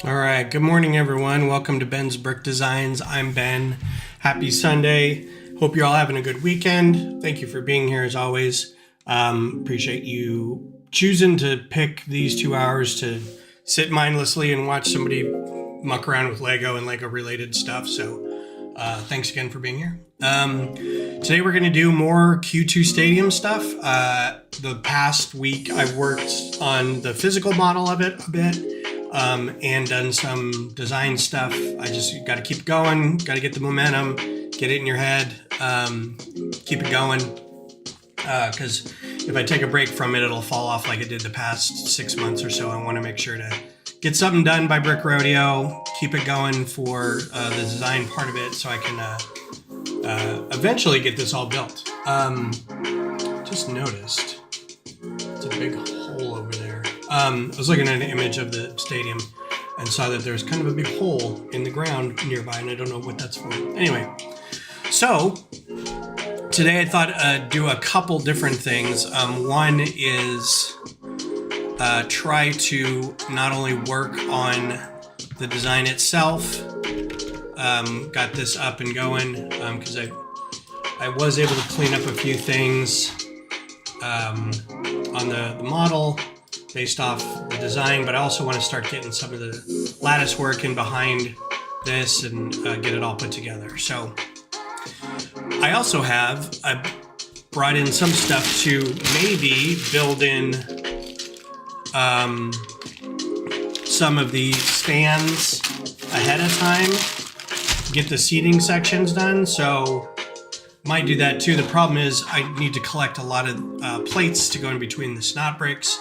All right, good morning, everyone. Welcome to Ben's Brick Designs. I'm Ben. Happy Sunday. Hope you're all having a good weekend. Thank you for being here as always. Appreciate you choosing to pick these 2 hours to sit mindlessly and watch somebody muck around with Lego and Lego related stuff. So thanks again for being here. Today we're going to do more Q2 Stadium stuff. The past week I worked on the physical model of it a bit. And done some design stuff. I just got to keep going, got to get the momentum, get it in your head, keep it going. Because if I take a break from it, it'll fall off like it did the past 6 months or so. I want to make sure to get something done by Brick Rodeo, keep it going for the design part of it so I can eventually get this all built. Just noticed it's a big hole over there. I was looking at an image of the stadium and saw that there's kind of a big hole in the ground nearby, and I don't know what that's for. Anyway, so today I thought I'd do a couple different things. One is try to not only work on the design itself, got this up and going because I was able to clean up a few things on the model based off the design, but I also want to start getting some of the lattice work in behind this and get it all put together. So I also I brought in some stuff to maybe build in some of the stands ahead of time, get the seating sections done. So might do that too. The problem is I need to collect a lot of plates to go in between the snot bricks.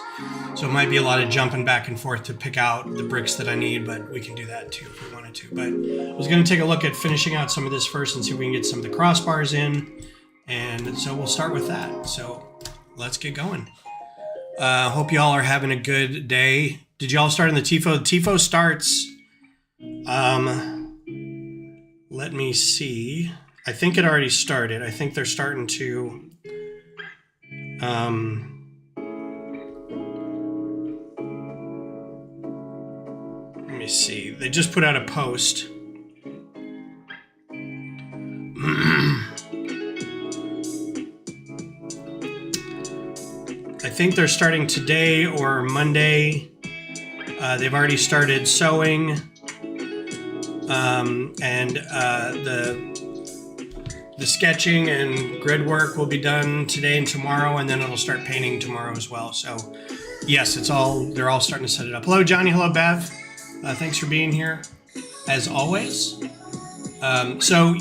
So it might be a lot of jumping back and forth to pick out the bricks that I need, but we can do that too if we wanted to. But I was going to take a look at finishing out some of this first and see if we can get some of the crossbars in. And so we'll start with that. So let's get going. Hope y'all are having a good day. Did y'all start in the TIFO? The TIFO starts, let me see. I think it already started. I think they're starting to, let me see. They just put out a post. I think they're starting today or Monday. They've already started sewing, and the sketching and grid work will be done today and tomorrow, and then it'll start painting tomorrow as well. So yes, they're all starting to set it up. Hello, Johnny. Hello, Bev. Thanks for being here, as always. So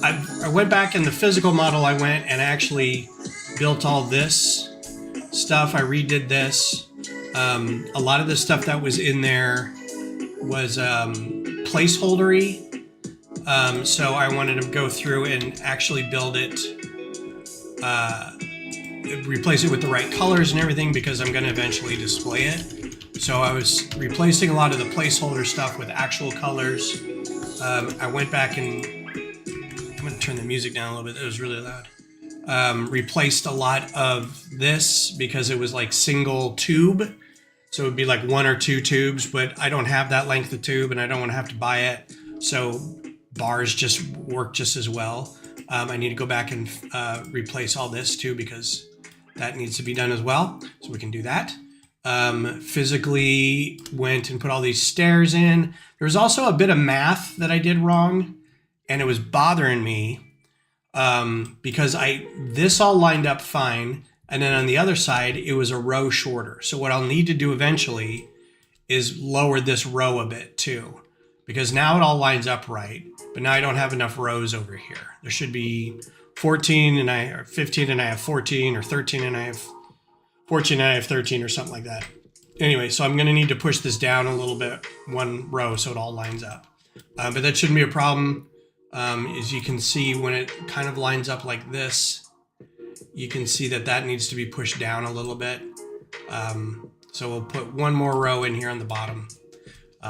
I went back in the physical model. I went and actually built all this stuff. I redid this. A lot of the stuff that was in there was placeholdery. So I wanted to go through and actually build it, replace it with the right colors and everything, because I'm going to eventually display it. So I was replacing a lot of the placeholder stuff with actual colors. I went back and I'm going to turn the music down a little bit. It was really loud. Replaced a lot of this because it was like single tube. So it would be like 1 or 2 tubes, but I don't have that length of tube and I don't want to have to buy it. So bars just work just as well. I need to go back and replace all this too, because that needs to be done as well. So we can do that. Physically went and put all these stairs in. There was also a bit of math that I did wrong, and it was bothering me because this all lined up fine. And then on the other side, it was a row shorter. So what I'll need to do eventually is lower this row a bit too, because now it all lines up right. But now I don't have enough rows over here. There should be 14 and or 15 and I have 14, or 13 and I have 14 and I have 13, or something like that. Anyway, so I'm going to need to push this down a little bit, 1 row, so it all lines up. But that shouldn't be a problem. As you can see, when it kind of lines up like this, you can see that needs to be pushed down a little bit. So we'll put 1 more row in here on the bottom.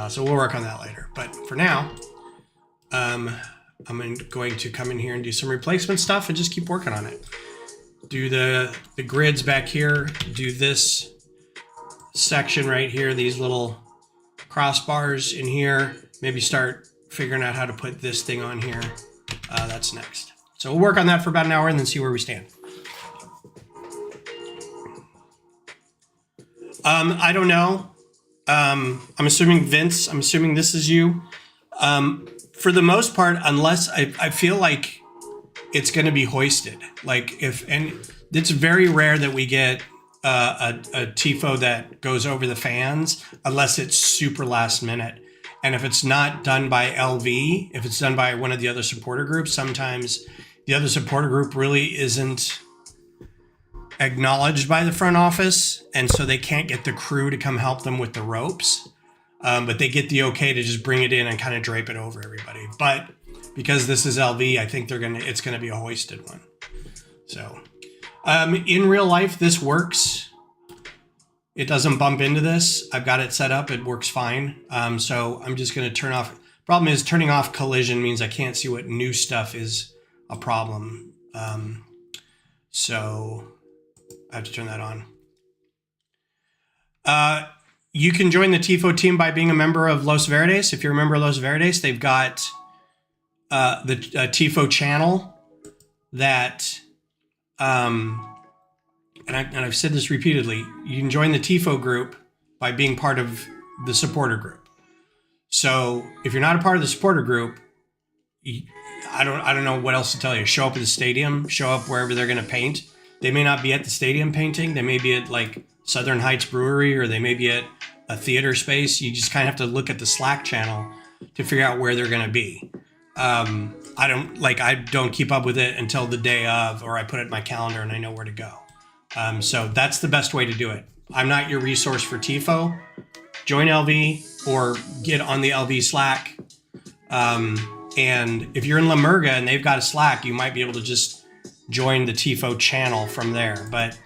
So we'll work on that later. But for now, I'm going to come in here and do some replacement stuff and just keep working on it. Do the grids back here, do this section right here, these little crossbars in here. Maybe start figuring out how to put this thing on here. That's next. So we'll work on that for about an hour and then see where we stand. I don't know. I'm assuming Vince, I'm assuming this is you. For the most part, unless I feel like it's going to be hoisted. Like and it's very rare that we get a TIFO that goes over the fans unless it's super last minute. And if it's not done by LV, if it's done by one of the other supporter groups, sometimes the other supporter group really isn't acknowledged by the front office. And so they can't get the crew to come help them with the ropes. But they get the okay to just bring it in and kind of drape it over everybody. But because this is LV, I think it's going to be a hoisted one. So in real life, this works. It doesn't bump into this. I've got it set up. It works fine. So I'm just going to turn off. Problem is turning off collision means I can't see what new stuff is a problem. So I have to turn that on. You can join the TIFO team by being a member of Los Verdes. If you're a member of Los Verdes, they've got the TIFO channel that, and I've said this repeatedly, you can join the TIFO group by being part of the supporter group. So if you're not a part of the supporter group, I don't know what else to tell you. Show up at the stadium, show up wherever they're going to paint. They may not be at the stadium painting. They may be at like Southern Heights Brewery, or they may be at a theater space. You just kind of have to look at the Slack channel to figure out where they're going to be. I don't keep up with it until the day of, or I put it in my calendar and I know where to go. So that's the best way to do it. I'm not your resource for TIFO. Join LV or get on the LV Slack. And if you're in La Murga and they've got a Slack, you might be able to just join the TIFO channel from there. But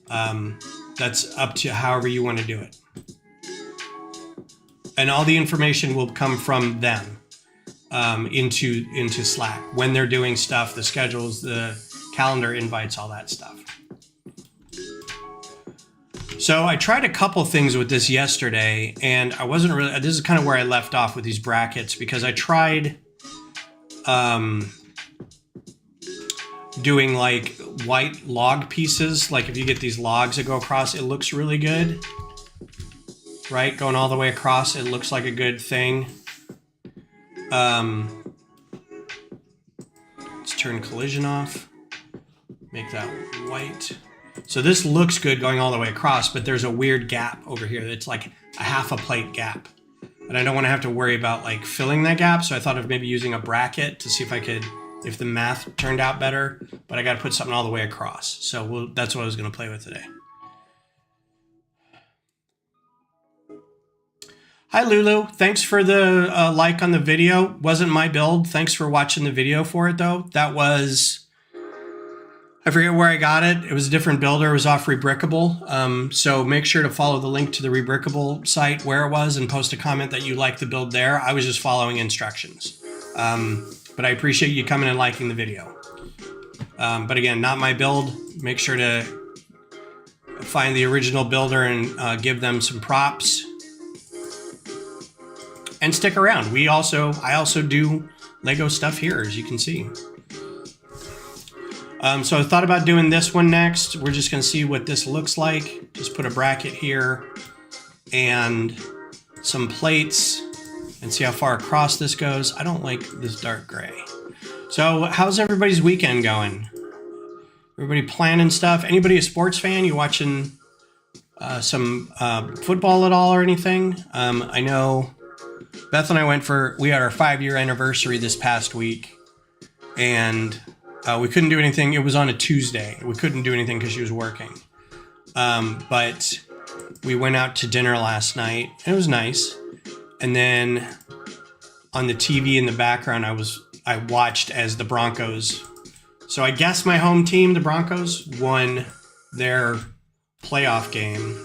that's up to however you want to do it. And all the information will come from them into Slack when they're doing stuff, the schedules, the calendar invites, all that stuff. So I tried a couple things with this yesterday, and I wasn't really, this is kind of where I left off with these brackets, because I tried doing like white log pieces. Like if you get these logs that go across, it looks really good, right? Going all the way across, it looks like a good thing. Let's turn collision off, make that white. So this looks good going all the way across, but there's a weird gap over here. It's like a half a plate gap. And I don't want to have to worry about like filling that gap. So I thought of maybe using a bracket to see if the math turned out better, but I got to put something all the way across. So that's what I was going to play with today. Hi, Lulu. Thanks for the like on the video. Wasn't my build. Thanks for watching the video for it, though. That was, I forget where I got it. It was a different builder. It was off Rebrickable. So make sure to follow the link to the Rebrickable site where it was and post a comment that you like the build there. I was just following instructions. But I appreciate you coming and liking the video. But again, not my build. Make sure to find the original builder and give them some props. And stick around. I also do Lego stuff here, as you can see. So I thought about doing this one next. We're just going to see what this looks like. Just put a bracket here and some plates and see how far across this goes. I don't like this dark gray. So how's everybody's weekend going? Everybody planning stuff? Anybody a sports fan? You watching some football at all or anything? I know Beth and I we had our 5-year anniversary this past week, and we couldn't do anything. It was on a Tuesday. We couldn't do anything because she was working. But we went out to dinner last night, and it was nice. And then on the TV in the background, I watched as the Broncos. So I guess my home team, the Broncos, won their playoff game.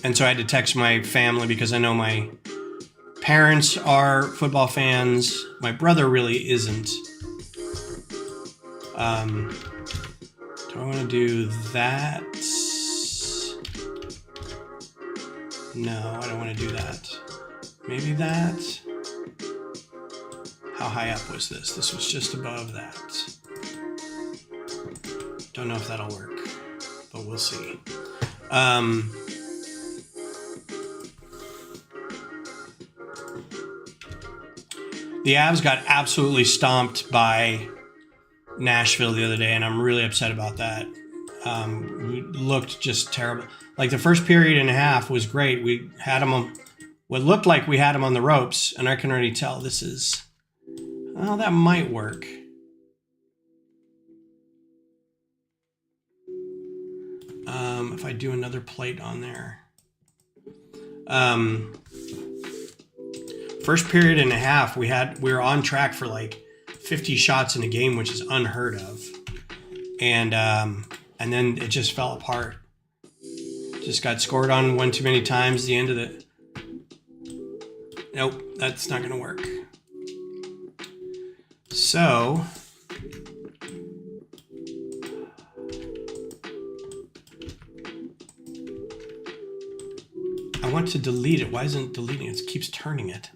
And so I had to text my family because I know my parents are football fans. My brother really isn't. Do I want to do that? No, I don't want to do that. Maybe that. How high up was this? This was just above that. Don't know if that'll work, but we'll see. The Avs got absolutely stomped by Nashville the other day, and I'm really upset about that. We looked just terrible. Like the first period and a half was great. We had them on what looked like we had them on the ropes, and I can already tell this is, oh, that might work. If I do another plate on there. First period and a half, we were on track for like 50 shots in a game, which is unheard of. And then it just fell apart. Just got scored on one too many times. The end of the... Nope, that's not going to work. So... I want to delete it. Why isn't it deleting it? It keeps turning it.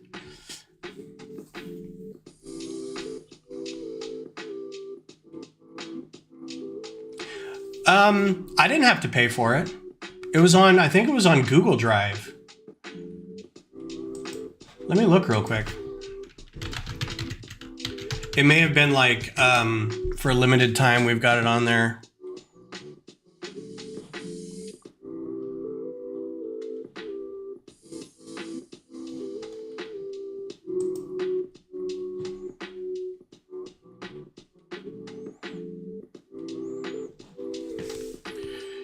I didn't have to pay for it. It was on, I think it was on Google Drive. Let me look real quick. It may have been like, for a limited time, we've got it on there.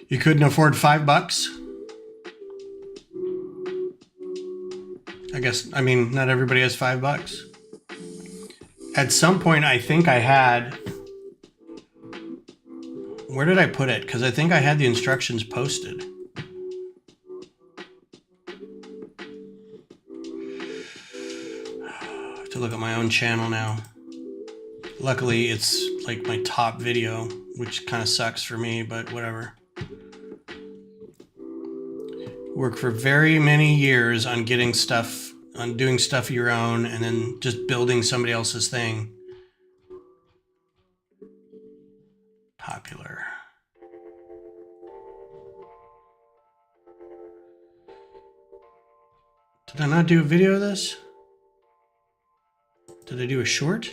You couldn't afford $5? I guess, I mean, not everybody has $5. At some point, I think I had... Where did I put it? Because I think I had the instructions posted. I have to look at my own channel now. Luckily, it's like my top video, which kind of sucks for me, but whatever. Work for very many years on getting stuff, on doing stuff your own, and then just building somebody else's thing. Popular. Did I not do a video of this? Did I do a short?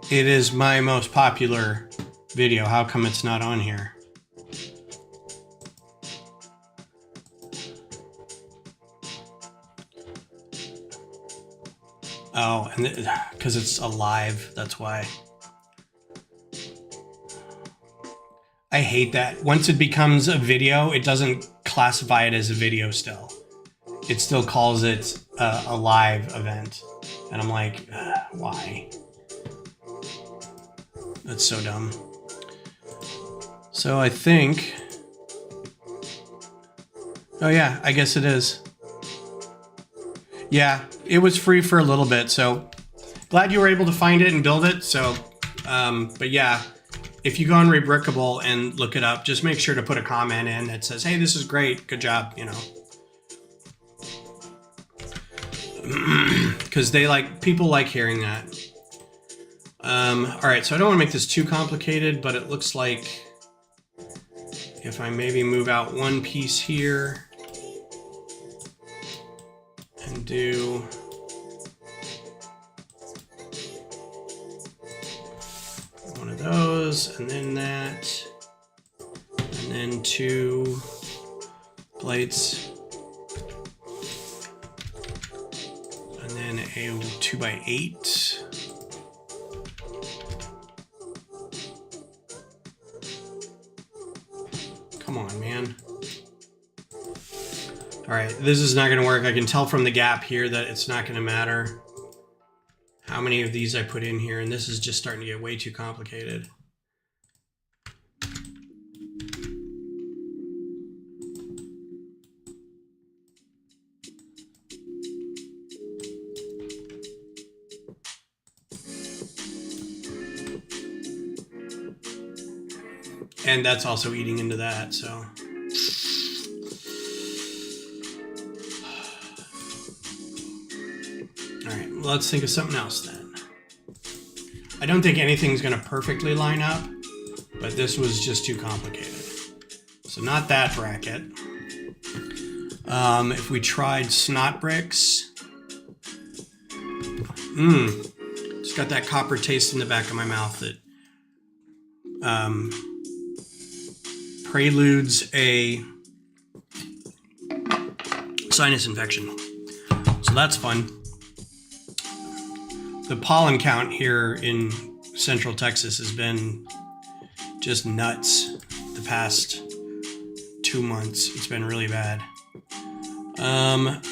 It is my most popular video. How come it's not on here? Oh, and because it's a live, that's why. I hate that. Once it becomes a video, it doesn't classify it as a video still. It still calls it a live event. And I'm like, why? That's so dumb. So I think... Oh yeah, I guess it is. Yeah, it was free for a little bit, so glad you were able to find it and build it. So, but yeah, if you go on Rebrickable and look it up, just make sure to put a comment in that says, hey, this is great, good job, you know. Because people like hearing that. All right, so I don't want to make this too complicated, but it looks like if I maybe move out one piece here and do one of those, and then that, and then 2 plates, and then a 2x8. Come on, man. All right, this is not going to work. I can tell from the gap here that it's not going to matter how many of these I put in here, and this is just starting to get way too complicated. And that's also eating into that, so. All right, well, let's think of something else then. I don't think anything's gonna perfectly line up, but this was just too complicated. So not that bracket. If we tried snot bricks, just got that copper taste in the back of my mouth that preludes a sinus infection. So that's fun. The pollen count here in Central Texas has been just nuts the past 2 months. It's been really bad.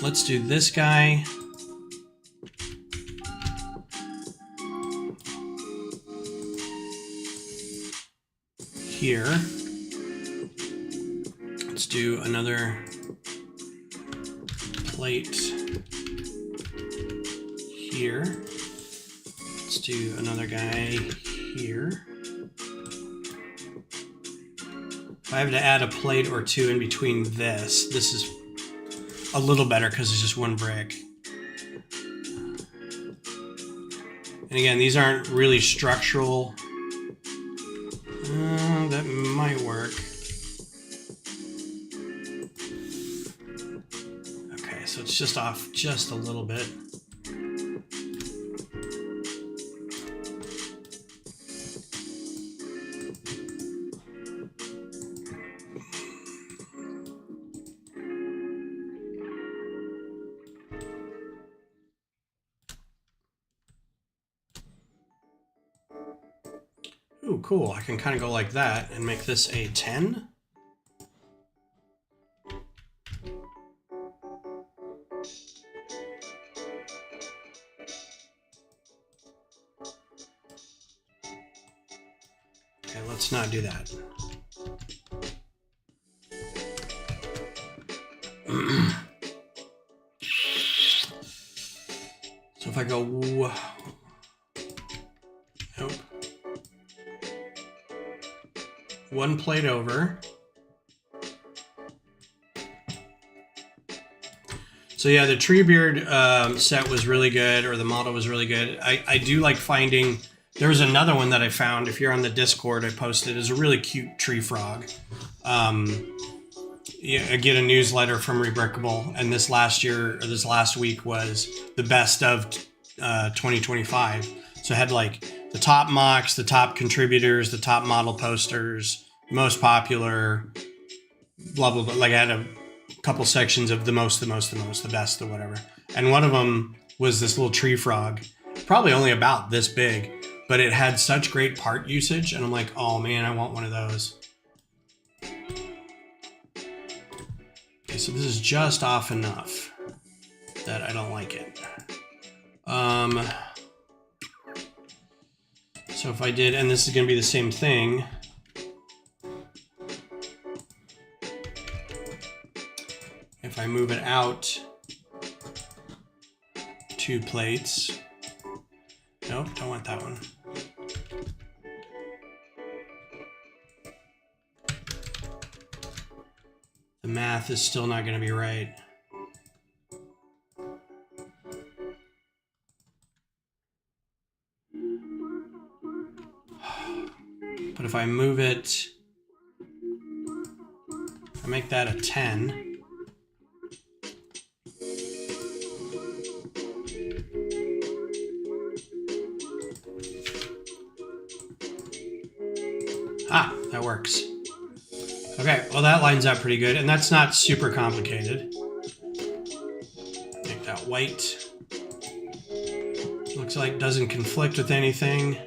Let's do this guy. Here. Let's do another plate here. Let's do another guy here. If I have to add a plate or two in between this is a little better because it's just one brick. And again, these aren't really structural. That might work. Okay, so it's just off just a little bit. Ooh, cool. I can kind of go like that and make this a 10. Okay, let's not do that. So if I go, nope. One plate over. So yeah, the Treebeard set was really good, or the model was really good. I do like finding, there was another one that I found, if you're on the Discord, I posted, is a really cute tree frog. Yeah, I get a newsletter from Rebrickable, and this last week was the best of 2025. So I had like the top MOCs, the top contributors, the top model posters, most popular, blah, blah, blah. Like I had a couple sections of the most, the best, or whatever. And one of them was this little tree frog, probably only about this big, but it had such great part usage. And I'm like, oh man, I want one of those. Okay, so this is just off enough that I don't like it. So if I did, and this is going to be the same thing. If I move it out 2 plates. Nope, don't want that one. The math is still not going to be right. But if I move it, I make that a 10. Ah, that works. Okay, well that lines up pretty good, and that's not super complicated. Make that white. Looks like doesn't conflict with anything.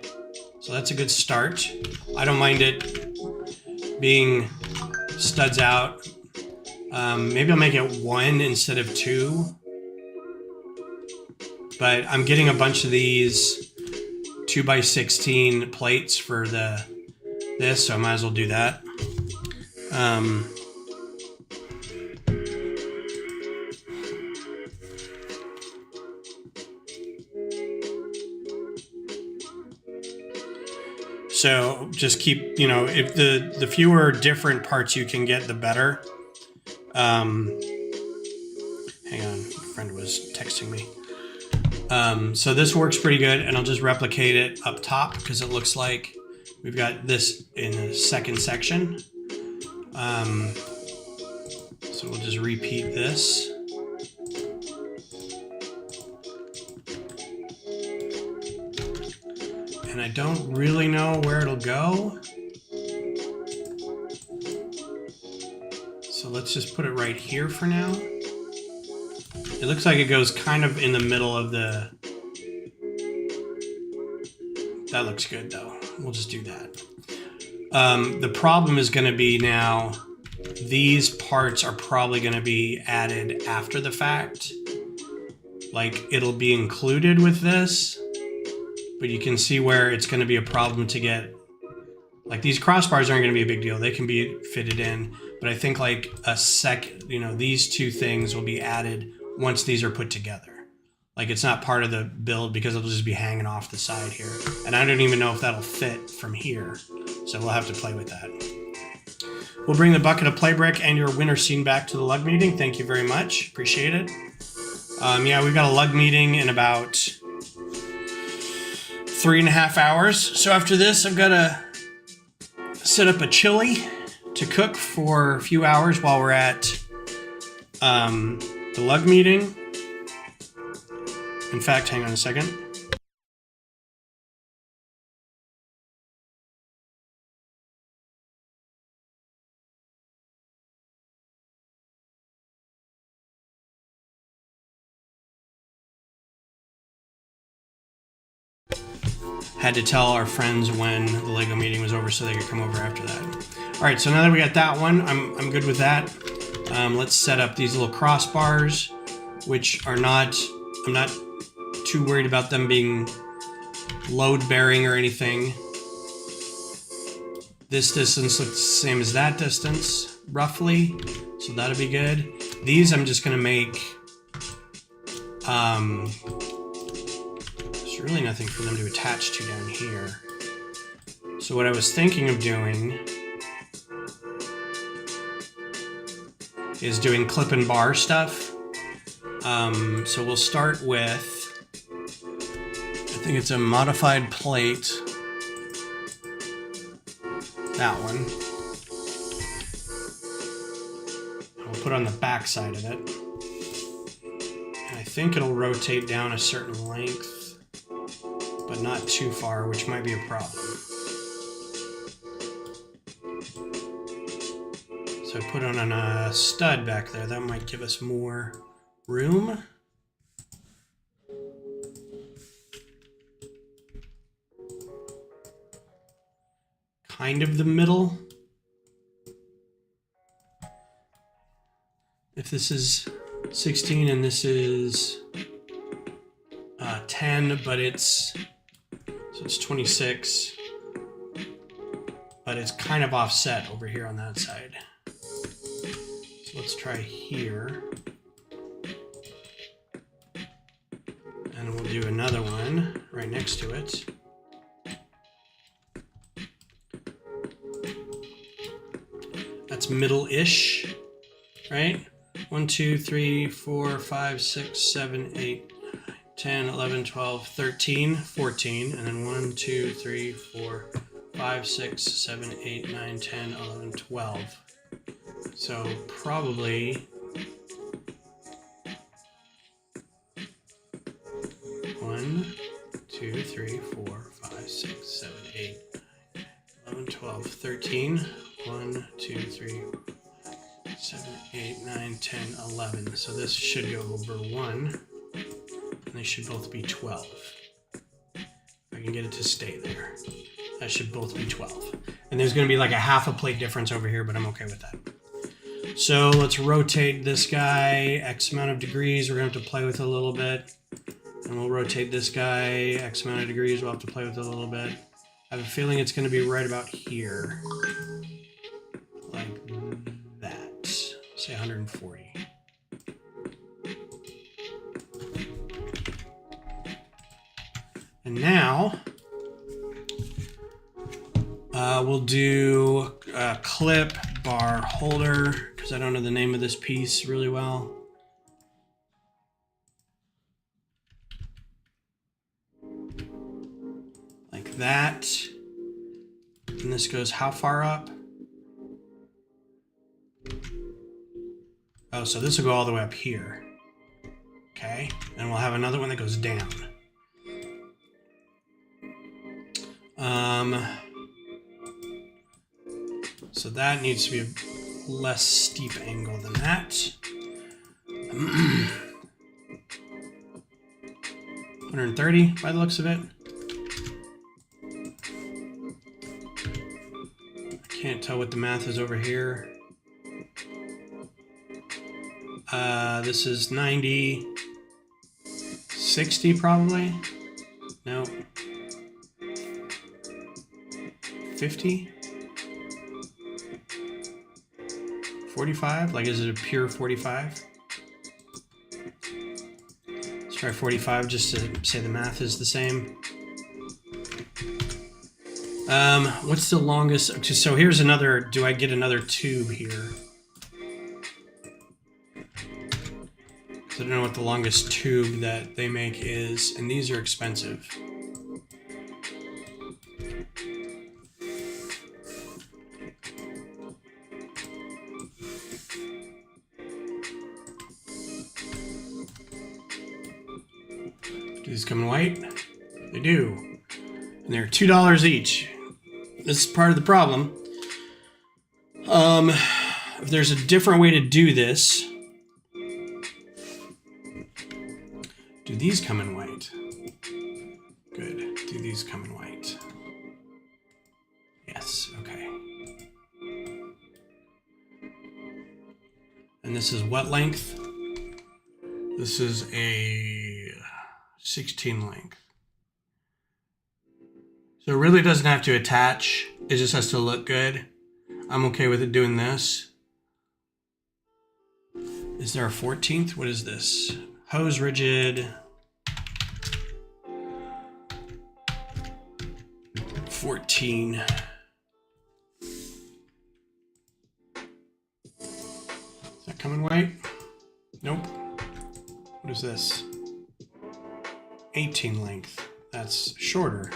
So that's a good start. I don't mind it being studs out. Maybe I'll make it 1 instead of 2. But I'm getting a bunch of these 2x16 plates for this, so I might as well do that. So just keep, if the fewer different parts you can get, the better. Hang on, a friend was texting me. So this works pretty good, and I'll just replicate it up top because it looks like we've got this in the second section. So we'll just repeat this. And I don't really know where it'll go. So let's just put it right here for now. It looks like it goes kind of in the middle of the... That looks good though. We'll just do that. The problem is going to be now, these parts are probably going to be added after the fact. Like it'll be included with this, but you can see where it's going to be a problem to get, like these crossbars aren't going to be a big deal. They can be fitted in, but I think like these two things will be added once these are put together. Like it's not part of the build because it'll just be hanging off the side here. And I don't even know if that'll fit from here. So we'll have to play with that. We'll bring the bucket of play brick and your winter scene back to the lug meeting. Thank you very much. Appreciate it. Yeah, we've got a lug meeting in about 3.5 hours. So after this, I've got to set up a chili to cook for a few hours while we're at the lug meeting. In fact, hang on a second. Had to tell our friends when the Lego meeting was over so they could come over after that. All right, so now that we got that one, I'm good with that. Let's set up these little crossbars, which are not, I'm not too worried about them being load bearing or anything. This distance looks the same as that distance, roughly, so that'll be good. These I'm just gonna make, there's really nothing for them to attach to down here. So what I was thinking of doing is doing clip and bar stuff. So we'll start with, I think it's a modified plate. That one. We'll put on the back side of it. And I think it'll rotate down a certain length, but not too far, which might be a problem. So I put on a stud back there. That might give us more room. Kind of the middle. If this is 16 and this is 10, but it's 26, but it's kind of offset over here on that side. So let's try here. And we'll do another one right next to it. That's middle-ish, right? 1, 2, 3, 4, 5, 6, 7, 8, 10, 11, 12, 13, 14, and then 1, 2, 3, 4, 5, 6, 7, 8, 9, 10, 11, 12. So probably 1, 2, 3, 4, 5, 6, 7, 8, 11, 12, 13. 1, 2, 3, 7, 8, 9, 10, 11. So this should go over 1, and they should both be 12. If I can get it to stay there. That should both be 12. And there's going to be like a half a plate difference over here, but I'm okay with that. So let's rotate this guy X amount of degrees. We're going to have to play with it a little bit. And we'll rotate this guy X amount of degrees. We'll have to play with it a little bit. I have a feeling it's going to be right about here. Like that. Say 140. And now We'll do a clip bar holder because I don't know the name of this piece really well. Like that. And this goes how far up? Oh, so this will go all the way up here. Okay, and we'll have another one that goes down. So that needs to be a less steep angle than that. 130 by the looks of it. I can't tell what the math is over here. This is 90, 60 probably. No. 50? 45? Like, is it a pure 45? Let's try 45 just to say the math is the same. What's the longest? So here's another, do I get another tube here? I don't know what the longest tube that they make is, and these are expensive. Do these come in white? They do. And they're $2 each. This is part of the problem. If there's a different way to do this, do these come in white? Good. Do these come in white? Yes. Okay. And this is what length? This is a 16 length. So it really doesn't have to attach. It just has to look good. I'm okay with it doing this. Is there a 14th? What is this? Hose rigid. 14. Is that coming white? Nope. What is this? 18 length. That's shorter.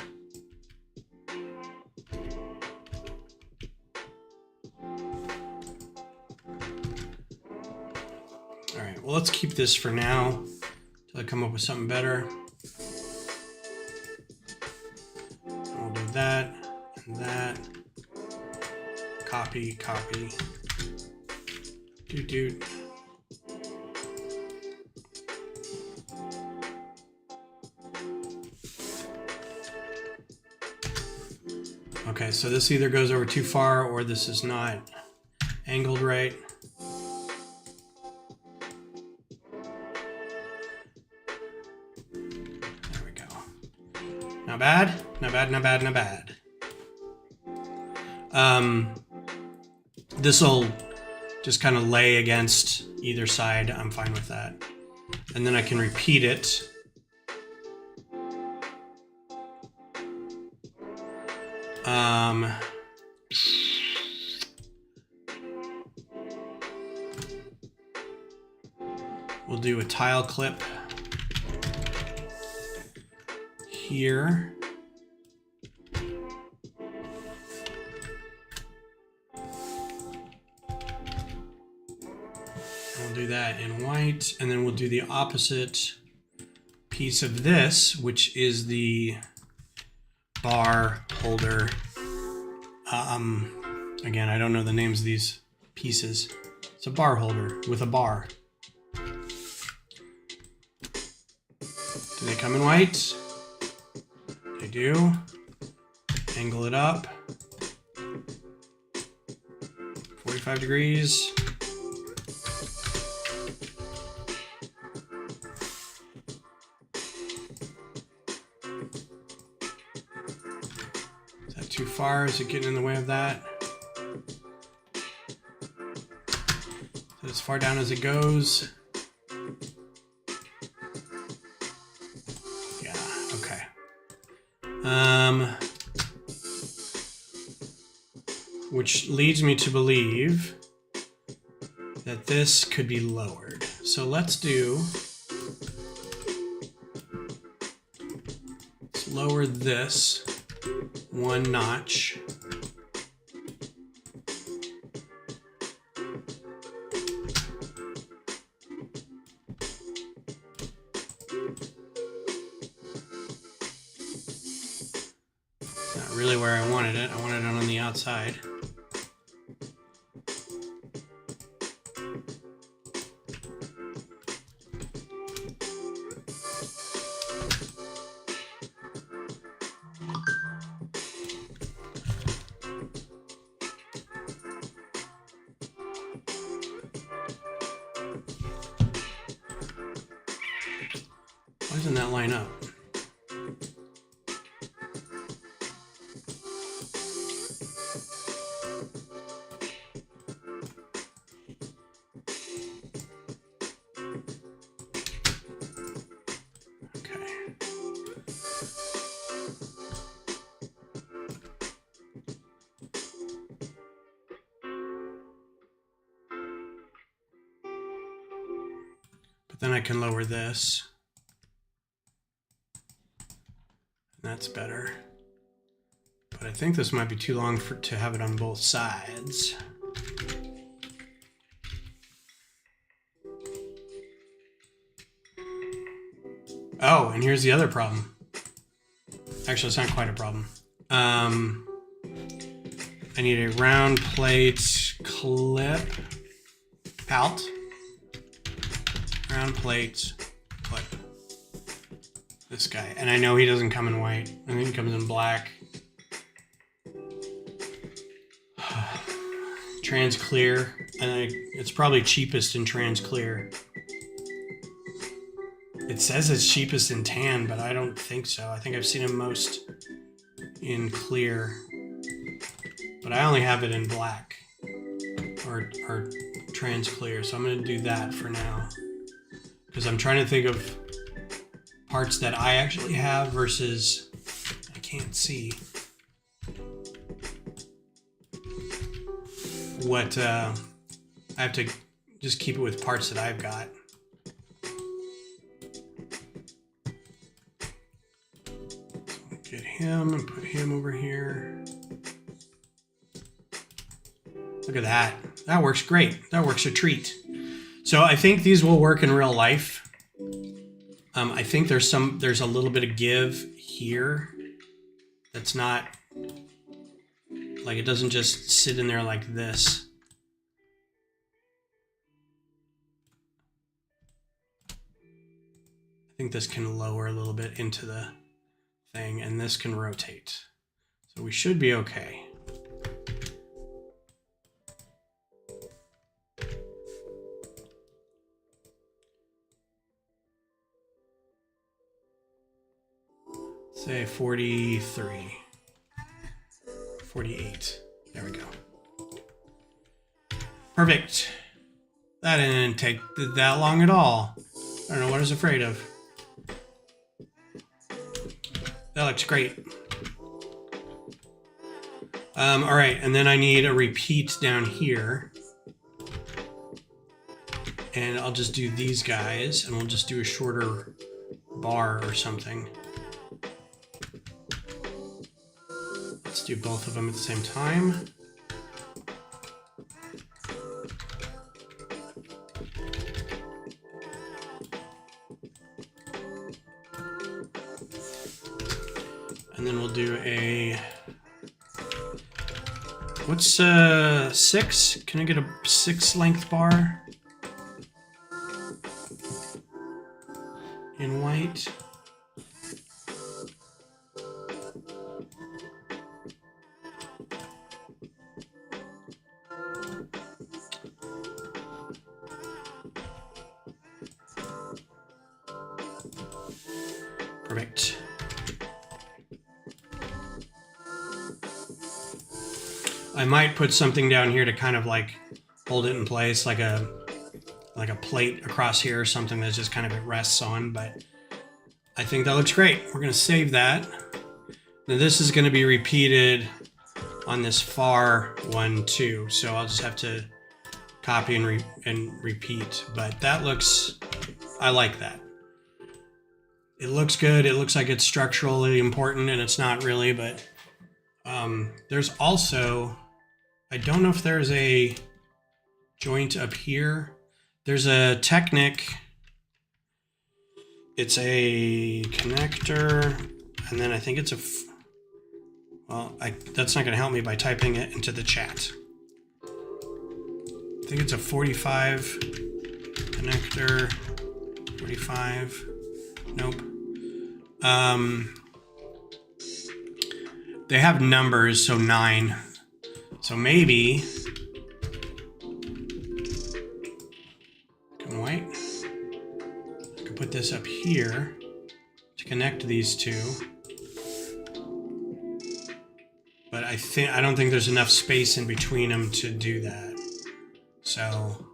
All right, well, let's keep this for now till I come up with something better. We'll do that and that. Copy, copy. Doot. Okay, so this either goes over too far or this is not angled right. There we go. Not bad, not bad, not bad, not bad. This'll just kind of lay against either side. I'm fine with that. And then I can repeat it. We'll do a tile clip here. We'll do that in white, and then we'll do the opposite piece of this, which is the bar holder. Again, I don't know the names of these pieces. It's a bar holder with a bar. Do they come in white? They do. Angle it up. 45 degrees. Is that too far? Is it getting in the way of that? Is it as far down as it goes? which leads me to believe that this could be lowered. So let's lower this 1 notch. Not really where I wanted it. I wanted it on the outside. Why doesn't that line up? Then I can lower this. That's better. But I think this might be too long to have it on both sides. Oh, and here's the other problem. Actually, it's not quite a problem. I need a round plate clip out. Round plate clip. This guy. And I know he doesn't come in white. I think he comes in black. Trans clear. And it's probably cheapest in trans clear. It says it's cheapest in tan, but I don't think so. I think I've seen him most in clear. But I only have it in black. Or trans clear. So I'm going to do that for now. Because I'm trying to think of parts that I actually have versus I can't see what I have to just keep it with parts that I've got. Get him and put him over here. Look at that. That works great. That works a treat. So I think these will work in real life. I think there's a little bit of give here. That's not like it doesn't just sit in there like this. I think this can lower a little bit into the thing, and this can rotate. So we should be okay. Say 43, 48. There we go. Perfect. That didn't take that long at all. I don't know what I was afraid of. That looks great. All right, and then I need a repeat down here. And I'll just do these guys, and we'll just do a shorter bar or something. Let's do both of them at the same time. And then we'll do a, what's 6? Can I get a 6 length bar in white? Perfect. I might put something down here to kind of like hold it in place, like a plate across here or something that just kind of it rests on, but I think that looks great. We're going to save that. Now this is going to be repeated on this far one too. So I'll just have to copy and repeat, but that looks, I like that. It looks good. It looks like it's structurally important, and it's not really, but there's also, I don't know if there's a joint up here. There's a Technic. It's a connector, and then I think it's a, well, that's not going to help me by typing it into the chat. I think it's a 45 connector, 45, nope. They have numbers, so 9. So maybe, can wait. I can put this up here to connect these two. But I don't think there's enough space in between them to do that. So,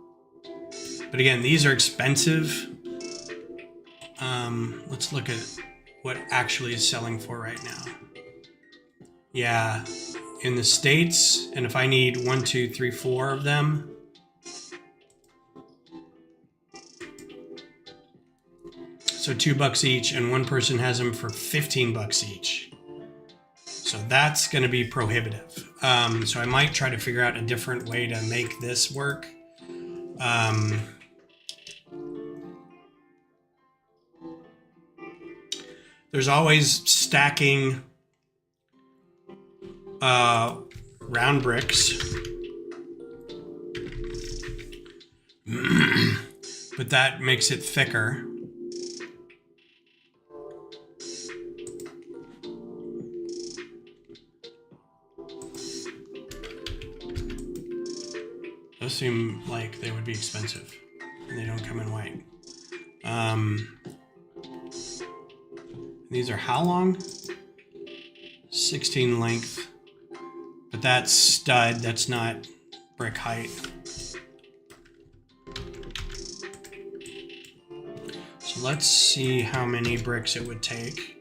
but again, these are expensive. Let's look at what actually is selling for right now. Yeah, in the States, and if I need 1, 2, 3, 4 of them, so $2 each, and one person has them for $15 each. So that's going to be prohibitive. So I might try to figure out a different way to make this work. There's always stacking round bricks. But that makes it thicker. Those seem like they would be expensive, and they don't come in white. These are how long? 16 length, but that's stud, that's not brick height. So let's see how many bricks it would take.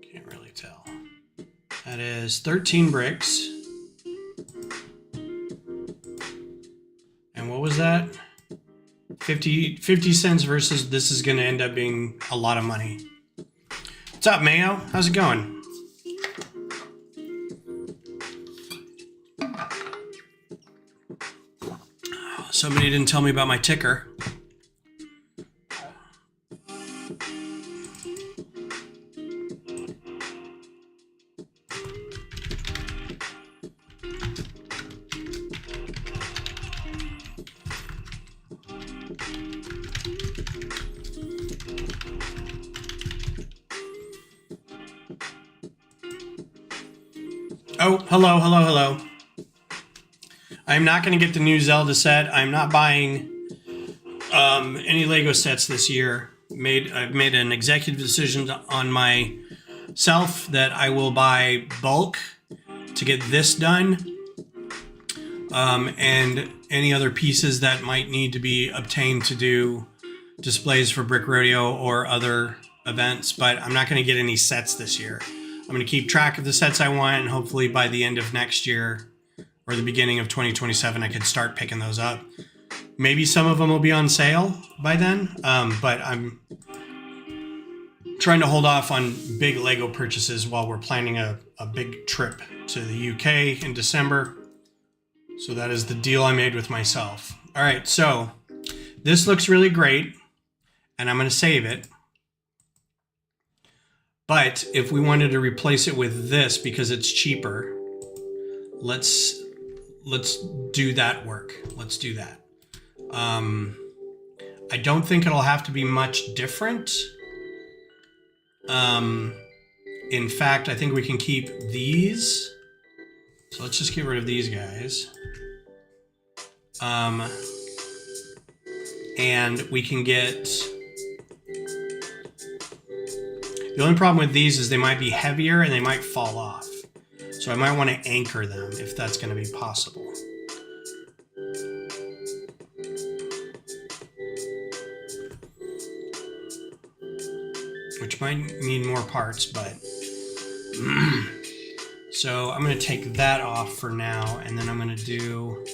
Can't really tell. That is 13 bricks. And what was that? 50 cents versus this is going to end up being a lot of money. What's up, Mayo? How's it going? Somebody didn't tell me about my ticker. Oh, hello. I'm not going to get the new Zelda set. I'm not buying any Lego sets this year. I've made an executive decision on myself that I will buy bulk to get this done, and any other pieces that might need to be obtained to do displays for Brick Rodeo or other events. But I'm not going to get any sets this year. I'm going to keep track of the sets I want, and hopefully by the end of next year or the beginning of 2027, I could start picking those up. Maybe some of them will be on sale by then, but I'm trying to hold off on big Lego purchases while we're planning a big trip to the UK in December. So that is the deal I made with myself. All right, so this looks really great, and I'm going to save it. But if we wanted to replace it with this because it's cheaper, let's do that work. Let's do that. I don't think it'll have to be much different. In fact, I think we can keep these. So let's just get rid of these guys. And we can get... The only problem with these is they might be heavier and they might fall off. So I might want to anchor them if that's going to be possible. Which might mean more parts, but... So I'm going to take that off for now, and then I'm going to do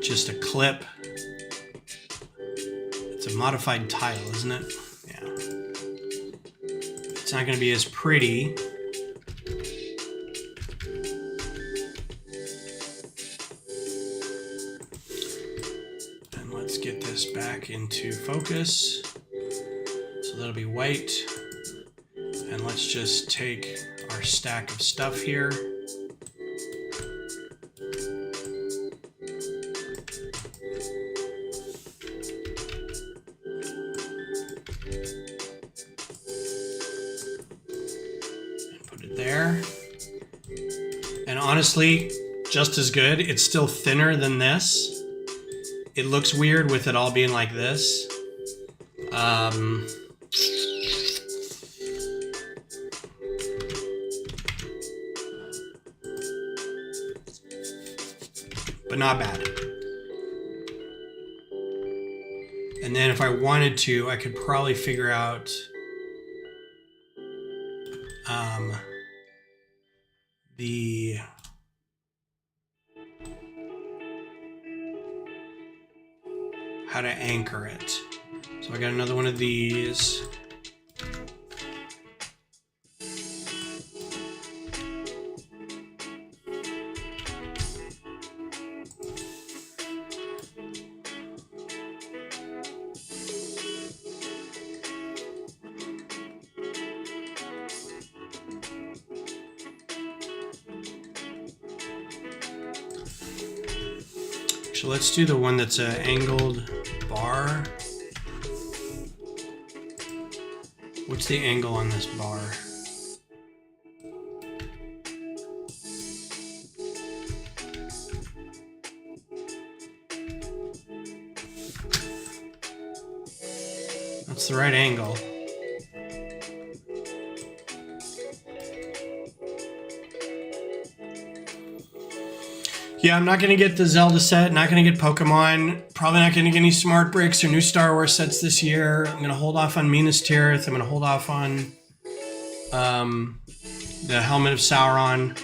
just a clip. It's a modified tile, isn't it? Yeah. It's not going to be as pretty. And let's get this back into focus. So that'll be white. And let's just take our stack of stuff here. And put it there. And honestly, just as good. It's still thinner than this. It looks weird with it all being like this. But not bad. And then if I wanted to, I could probably figure out the how to anchor it. So I got another one of these. So let's do the one that's an angled bar. What's the angle on this bar? That's the right angle. Yeah, I'm not going to get the Zelda set, not going to get Pokemon, probably not going to get any Smart Bricks or new Star Wars sets this year. I'm going to hold off on Minas Tirith. I'm going to hold off on the Helmet of Sauron.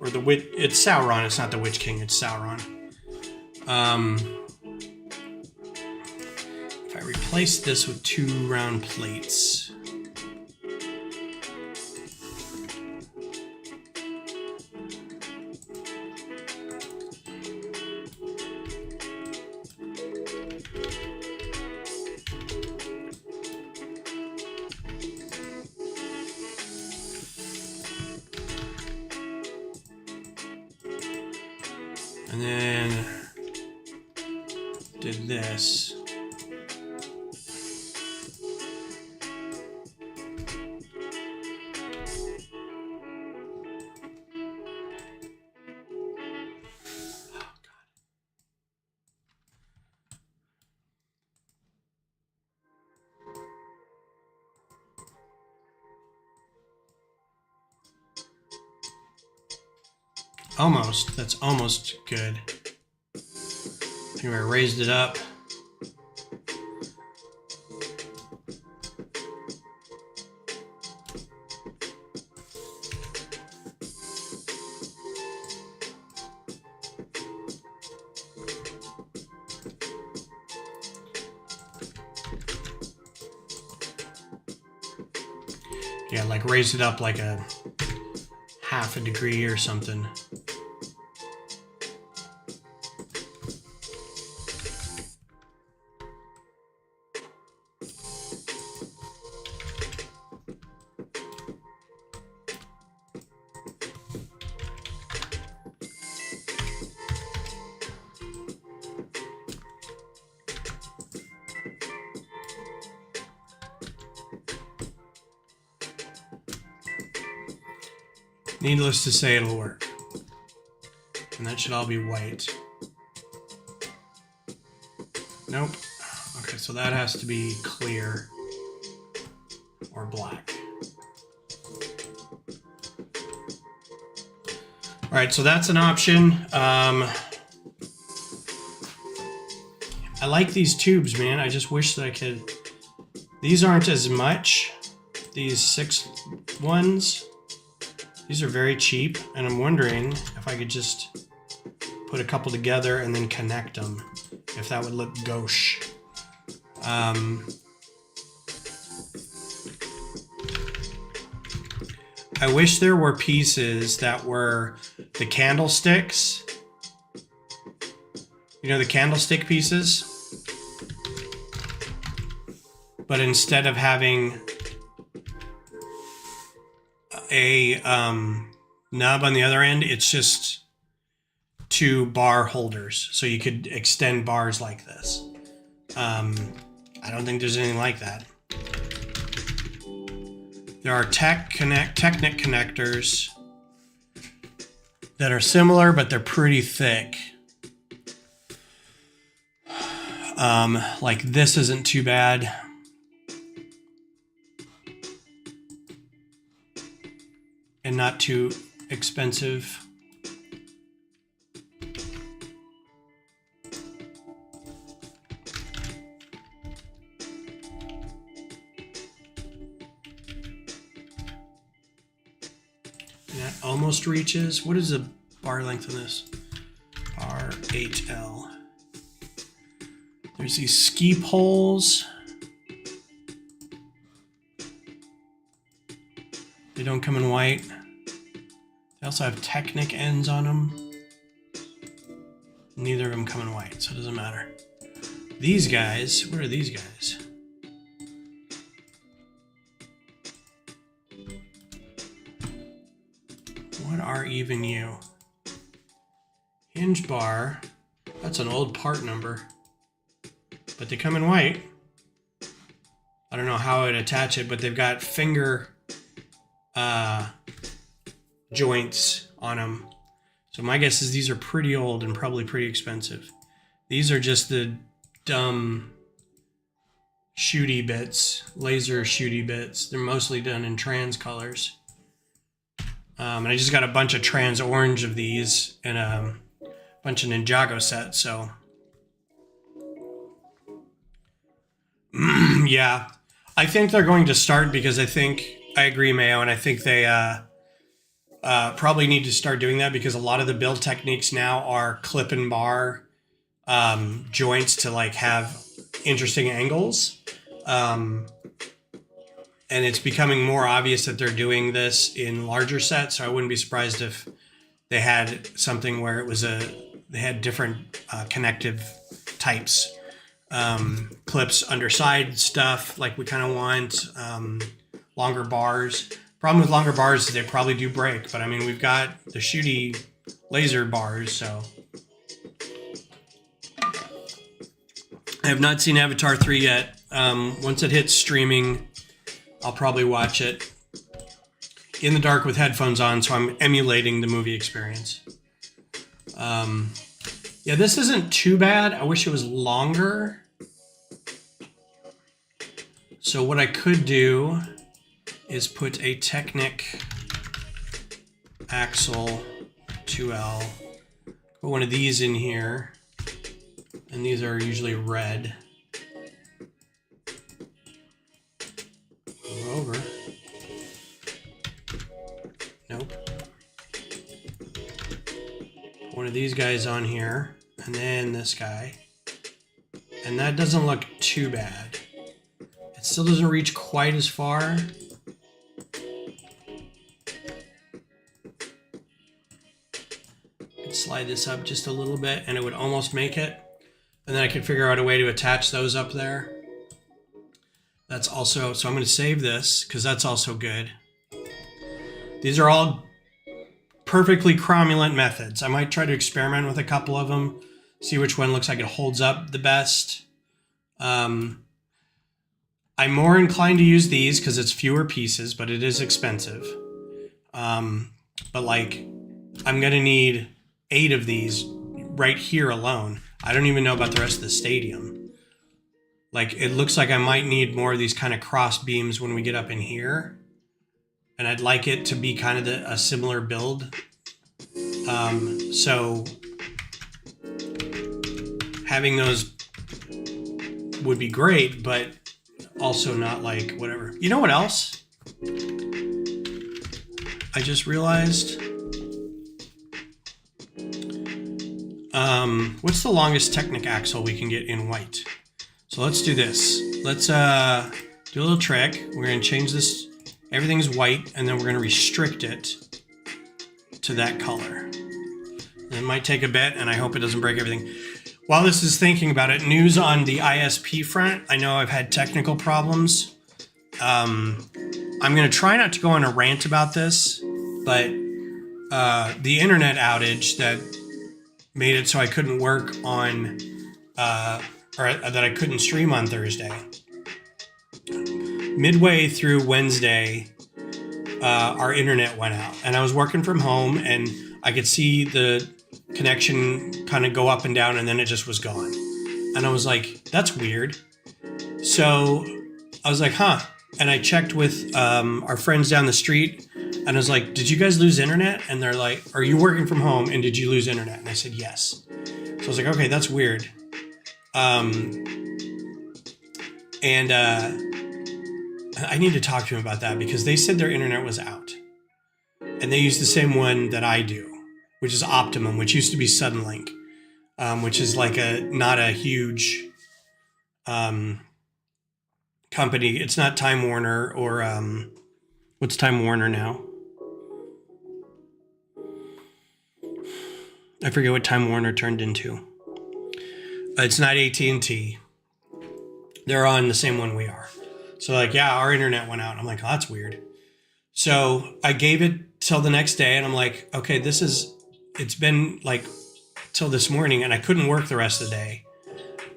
Or the Witch... It's Sauron, it's not the Witch King, it's Sauron. If I replace this with 2 round plates... And then did this. Almost. That's almost good. Anyway, I raised it up. Yeah, like raise it up like a half a degree or something. Needless to say, it'll work. And that should all be white. Nope. Okay, so that has to be clear or black. All right, so that's an option. I like these tubes, man. I just wish that I could. These aren't as much. These 6 ones. These are very cheap, and I'm wondering if I could just put a couple together and then connect them. If that would look gauche. I wish there were pieces that were the candlesticks. You know, the candlestick pieces? But instead of having a nub on the other end, it's just 2 bar holders. So you could extend bars like this. I don't think there's anything like that. There are Technic connectors that are similar, but they're pretty thick. Like this isn't too bad. And not too expensive. That almost reaches. What is the bar length on this? Bar 8L. There's these ski poles. They don't come in white. They also have Technic ends on them. Neither of them come in white, so it doesn't matter. These guys, what are these guys? What are even you? Hinge bar. That's an old part number. But they come in white. I don't know how I'd attach it, but they've got finger joints on them. So my guess is these are pretty old and probably pretty expensive. These are just the dumb shooty bits, laser shooty bits. They're mostly done in trans colors. And I just got a bunch of trans orange of these and a bunch of Ninjago sets, so. Yeah, I think they're going to start because I agree, Mayo, and I think they probably need to start doing that because a lot of the build techniques now are clip and bar joints to like have interesting angles. And it's becoming more obvious that they're doing this in larger sets. So I wouldn't be surprised if they had something where it was they had different connective types, clips, underside stuff like we kind of want, longer bars. Problem with longer bars is they probably do break, but I mean, we've got the shooty laser bars, so. I have not seen Avatar 3 yet. Once it hits streaming, I'll probably watch it in the dark with headphones on, so I'm emulating the movie experience. Yeah, this isn't too bad. I wish it was longer. So what I could do is put a Technic axle 2L, put one of these in here, and these are usually red. Go over. Nope. One of these guys on here, and then this guy. And that doesn't look too bad. It still doesn't reach quite as far. I'd slide this up just a little bit and it would almost make it. And then I could figure out a way to attach those up there. That's also, so I'm going to save this because that's also good. These are all perfectly cromulent methods. I might try to experiment with a couple of them, see which one looks like it holds up the best. I'm more inclined to use these because it's fewer pieces, but it is expensive. but like I'm going to need 8 of these right here alone. I don't even know about the rest of the stadium. Like it looks like I might need more of these kind of cross beams when we get up in here. And I'd like it to be kind of a similar build. So having those would be great, but also not like whatever. You know what else? I just realized. What's the longest Technic axle we can get in white? So let's do this. Let's do a little trick. We're going to change this. Everything's white, and then we're going to restrict it to that color. It might take a bit, and I hope it doesn't break everything. While this is thinking about it, news on the ISP front. I know I've had technical problems. I'm going to try not to go on a rant about this, but the internet outage that made it so I couldn't work on, or that I couldn't stream on Thursday. Midway through Wednesday, our internet went out, and I was working from home, and I could see the connection kind of go up and down, and then it just was gone. And I was like, that's weird. So I was like, huh. And I checked with our friends down the street, and I was like, did you guys lose internet? And they're like, are you working from home, and did you lose internet? And I said, yes. So I was like, okay, that's weird. And I need to talk to him about that, because they said their internet was out. And they use the same one that I do, which is Optimum, which used to be Suddenlink, which is like not a huge company. It's not Time Warner or what's Time Warner now? I forget what Time Warner turned into. It's not AT&T. They're on the same one we are. So like, yeah, our internet went out. I'm like, oh, that's weird. So I gave it till the next day, and I'm like, okay, it's been like till this morning, and I couldn't work the rest of the day.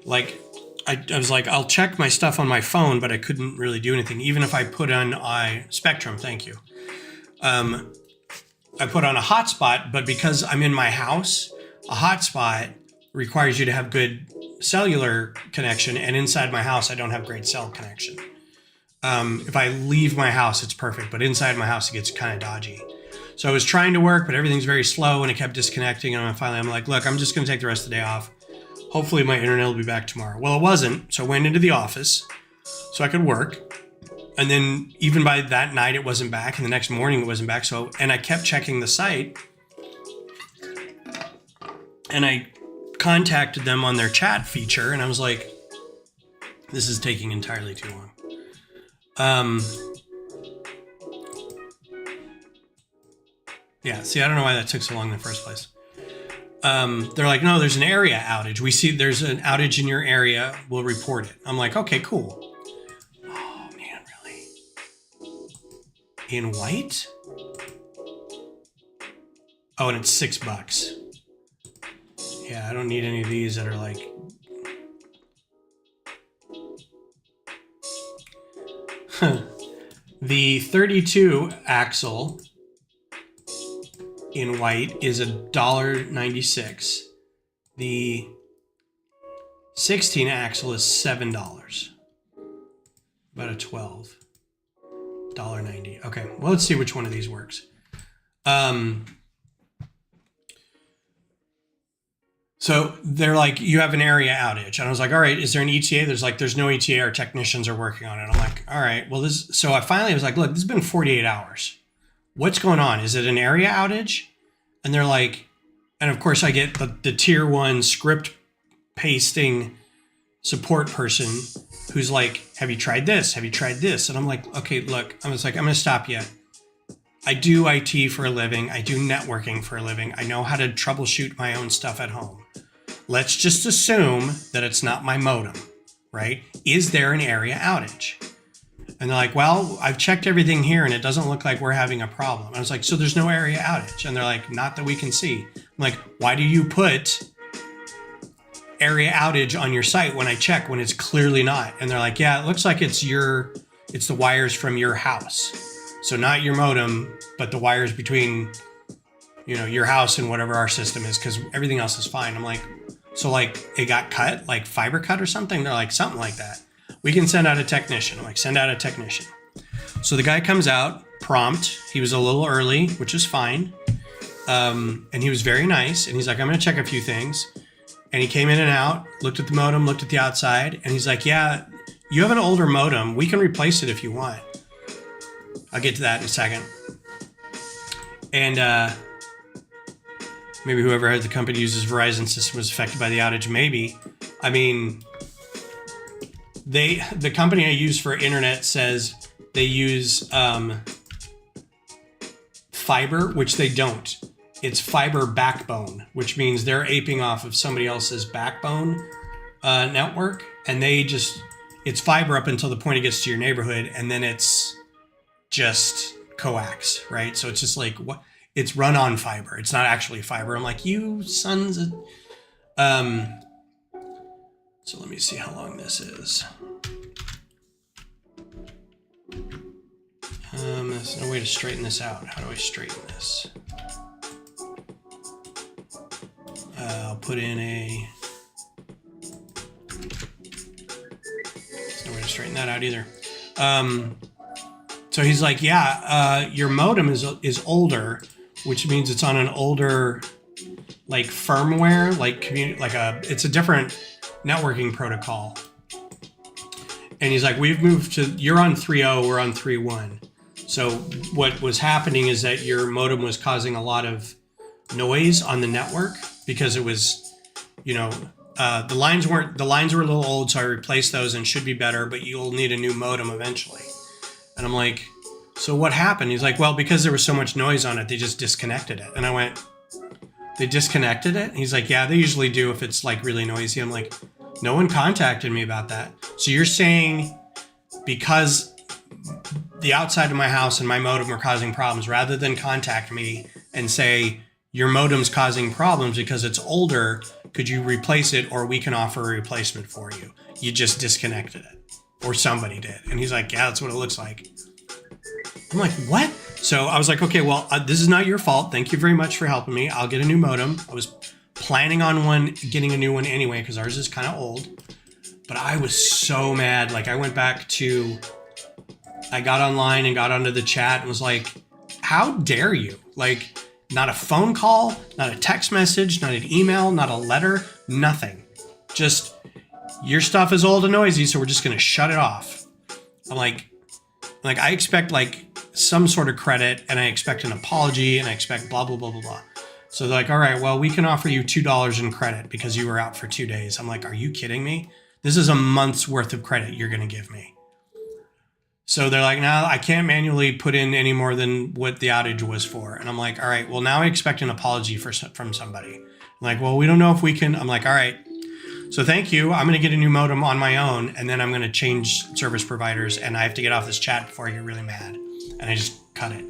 Like, I was like, I'll check my stuff on my phone, but I couldn't really do anything. Even if I put on Spectrum, thank you. I put on a hotspot, but because I'm in my house, a hotspot requires you to have good cellular connection, and inside my house, I don't have great cell connection. If I leave my house, it's perfect, but inside my house, it gets kind of dodgy. So I was trying to work, but everything's very slow, and it kept disconnecting, and finally I'm like, look, I'm just going to take the rest of the day off. Hopefully my internet will be back tomorrow. Well, it wasn't, so I went into the office so I could work. And then even by that night, it wasn't back, and the next morning it wasn't back. And I kept checking the site, and I contacted them on their chat feature, and I was like, this is taking entirely too long. Yeah, see, I don't know why that took so long in the first place. They're like, no, there's an area outage. We see there's an outage in your area. We'll report it. I'm like, okay, cool. Oh, man, really? In white? Oh, and it's $6. Yeah, I don't need any of these that are like... The 32 axle in white is $1.96. The 16 axle is $7. About a $12.90. Okay, well, let's see which one of these works. So they're like, you have an area outage. And I was like, all right, is there an ETA? There's no ETA. Our technicians are working on it. I'm like, all right, well, so I finally was like, look, this has been 48 hours. What's going on? Is it an area outage? And they're like, and of course I get the tier 1 script pasting support person who's like, have you tried this? Have you tried this? And I'm like, okay, look, I'm going to stop you. I do IT for a living. I do networking for a living. I know how to troubleshoot my own stuff at home. Let's just assume that it's not my modem, right? Is there an area outage? And they're like, well, I've checked everything here and it doesn't look like we're having a problem. I was like, so there's no area outage? And they're like, not that we can see. I'm like, why do you put area outage on your site when I check when it's clearly not? And they're like, yeah, it looks like it's the wires from your house. So not your modem, but the wires between you know, your house and whatever our system is, because everything else is fine. I'm like, so like it got cut, like fiber cut or something? They're like, something like that. We can send out a technician. I'm like, send out a technician. So the guy comes out prompt. He was a little early, which is fine. And he was very nice. And he's like, I'm going to check a few things. And he came in and out, looked at the modem, looked at the outside. And he's like, yeah, you have an older modem. We can replace it if you want. I'll get to that in a second. And maybe whoever has the company uses Verizon system was affected by the outage. Maybe. I mean, the company I use for internet says they use fiber, which they don't. It's fiber backbone, which means they're aping off of somebody else's backbone network, and it's fiber up until the point it gets to your neighborhood, and then it's just coax, right? So it's just like what it's run on fiber. It's not actually fiber. I'm like, you sons of so let me see how long this is. There's no way to straighten this out. How do I straighten this? I'll put in a... There's no way to straighten that out either. So he's like, yeah, your modem is older, which means it's on an older, like firmware, it's a different networking protocol. And he's like, you're on 3.0, we're on 3.1. So what was happening is that your modem was causing a lot of noise on the network because it was, the lines were a little old, so I replaced those and should be better, but you'll need a new modem eventually. And I'm like, so what happened? He's like, well, because there was so much noise on it, they just disconnected it. And I went, they disconnected it? And he's like, yeah, they usually do if it's like really noisy. I'm like, no one contacted me about that. So you're saying because the outside of my house and my modem were causing problems, rather than contact me and say, your modem's causing problems because it's older, could you replace it or we can offer a replacement for you? You just disconnected it. Or somebody did. And he's like, yeah, that's what it looks like. I'm like, what? So I was like, okay, well, this is not your fault. Thank you very much for helping me. I'll get a new modem. I was planning on getting a new one anyway, because ours is kind of old. But I was so mad. Like I got online and got onto the chat and was like, how dare you? Like, not a phone call, not a text message, not an email, not a letter, nothing. Just, your stuff is old and noisy, so we're just going to shut it off. I'm like, I expect like some sort of credit, and I expect an apology, and I expect blah, blah, blah, blah, blah. So they're like, all right, well, we can offer you $2 in credit because you were out for 2 days. I'm like, are you kidding me? This is a month's worth of credit you're going to give me. So they're like, no, I can't manually put in any more than what the outage was for. And I'm like, all right, well, now I expect an apology from somebody. I'm like, well, we don't know if we can. I'm like, all right. So thank you. I'm going to get a new modem on my own, and then I'm going to change service providers, and I have to get off this chat before I get really mad. And I just cut it.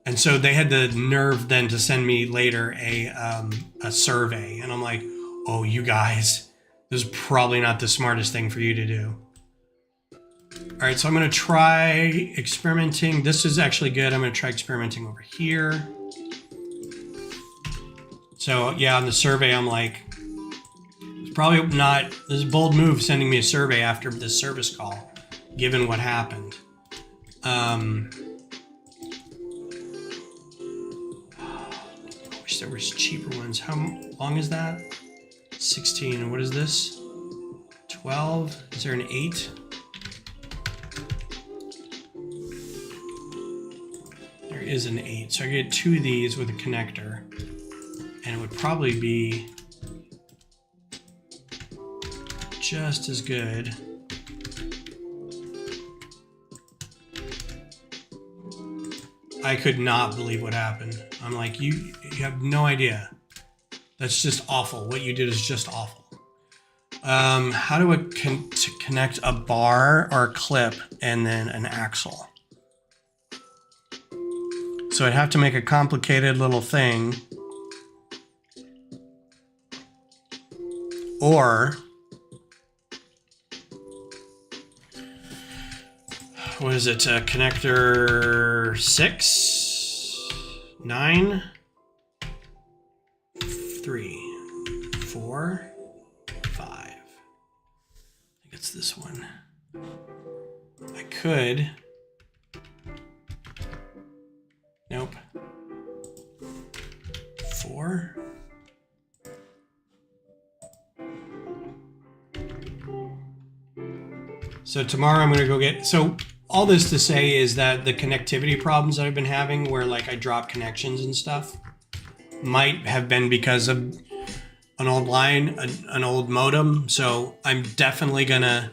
And so they had the nerve then to send me later a survey. And I'm like, oh, you guys, this is probably not the smartest thing for you to do. All right, so I'm going to try experimenting. This is actually good. I'm going to try experimenting over here. So yeah, on the survey, I'm like, it's probably not, this is a bold move sending me a survey after this service call, given what happened. I wish there was cheaper ones. How long is that? 16. And what is this? 12. Is there an 8? There is an 8. So I get 2 of these with a connector, and it would probably be just as good. I could not believe what happened. I'm like, you have no idea. That's just awful. What you did is just awful. How do I connect a bar or a clip and then an axle? So I'd have to make a complicated little thing. Or, what is it? Connector 6, 9? 3, 4, 5. I think it's this one. I could. Nope. 4. So tomorrow I'm going to go get, so all this to say is that the connectivity problems that I've been having where like I drop connections and stuff might have been because of an old line, an old modem. So I'm definitely going to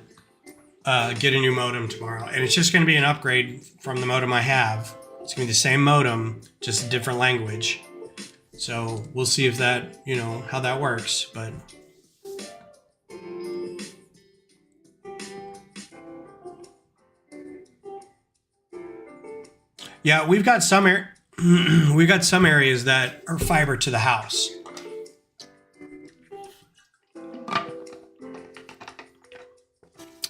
get a new modem tomorrow. And it's just going to be an upgrade from the modem I have. It's going to be the same modem, just a different language. So we'll see if that, you know, how that works. But yeah, we've got some areas that are fiber to the house.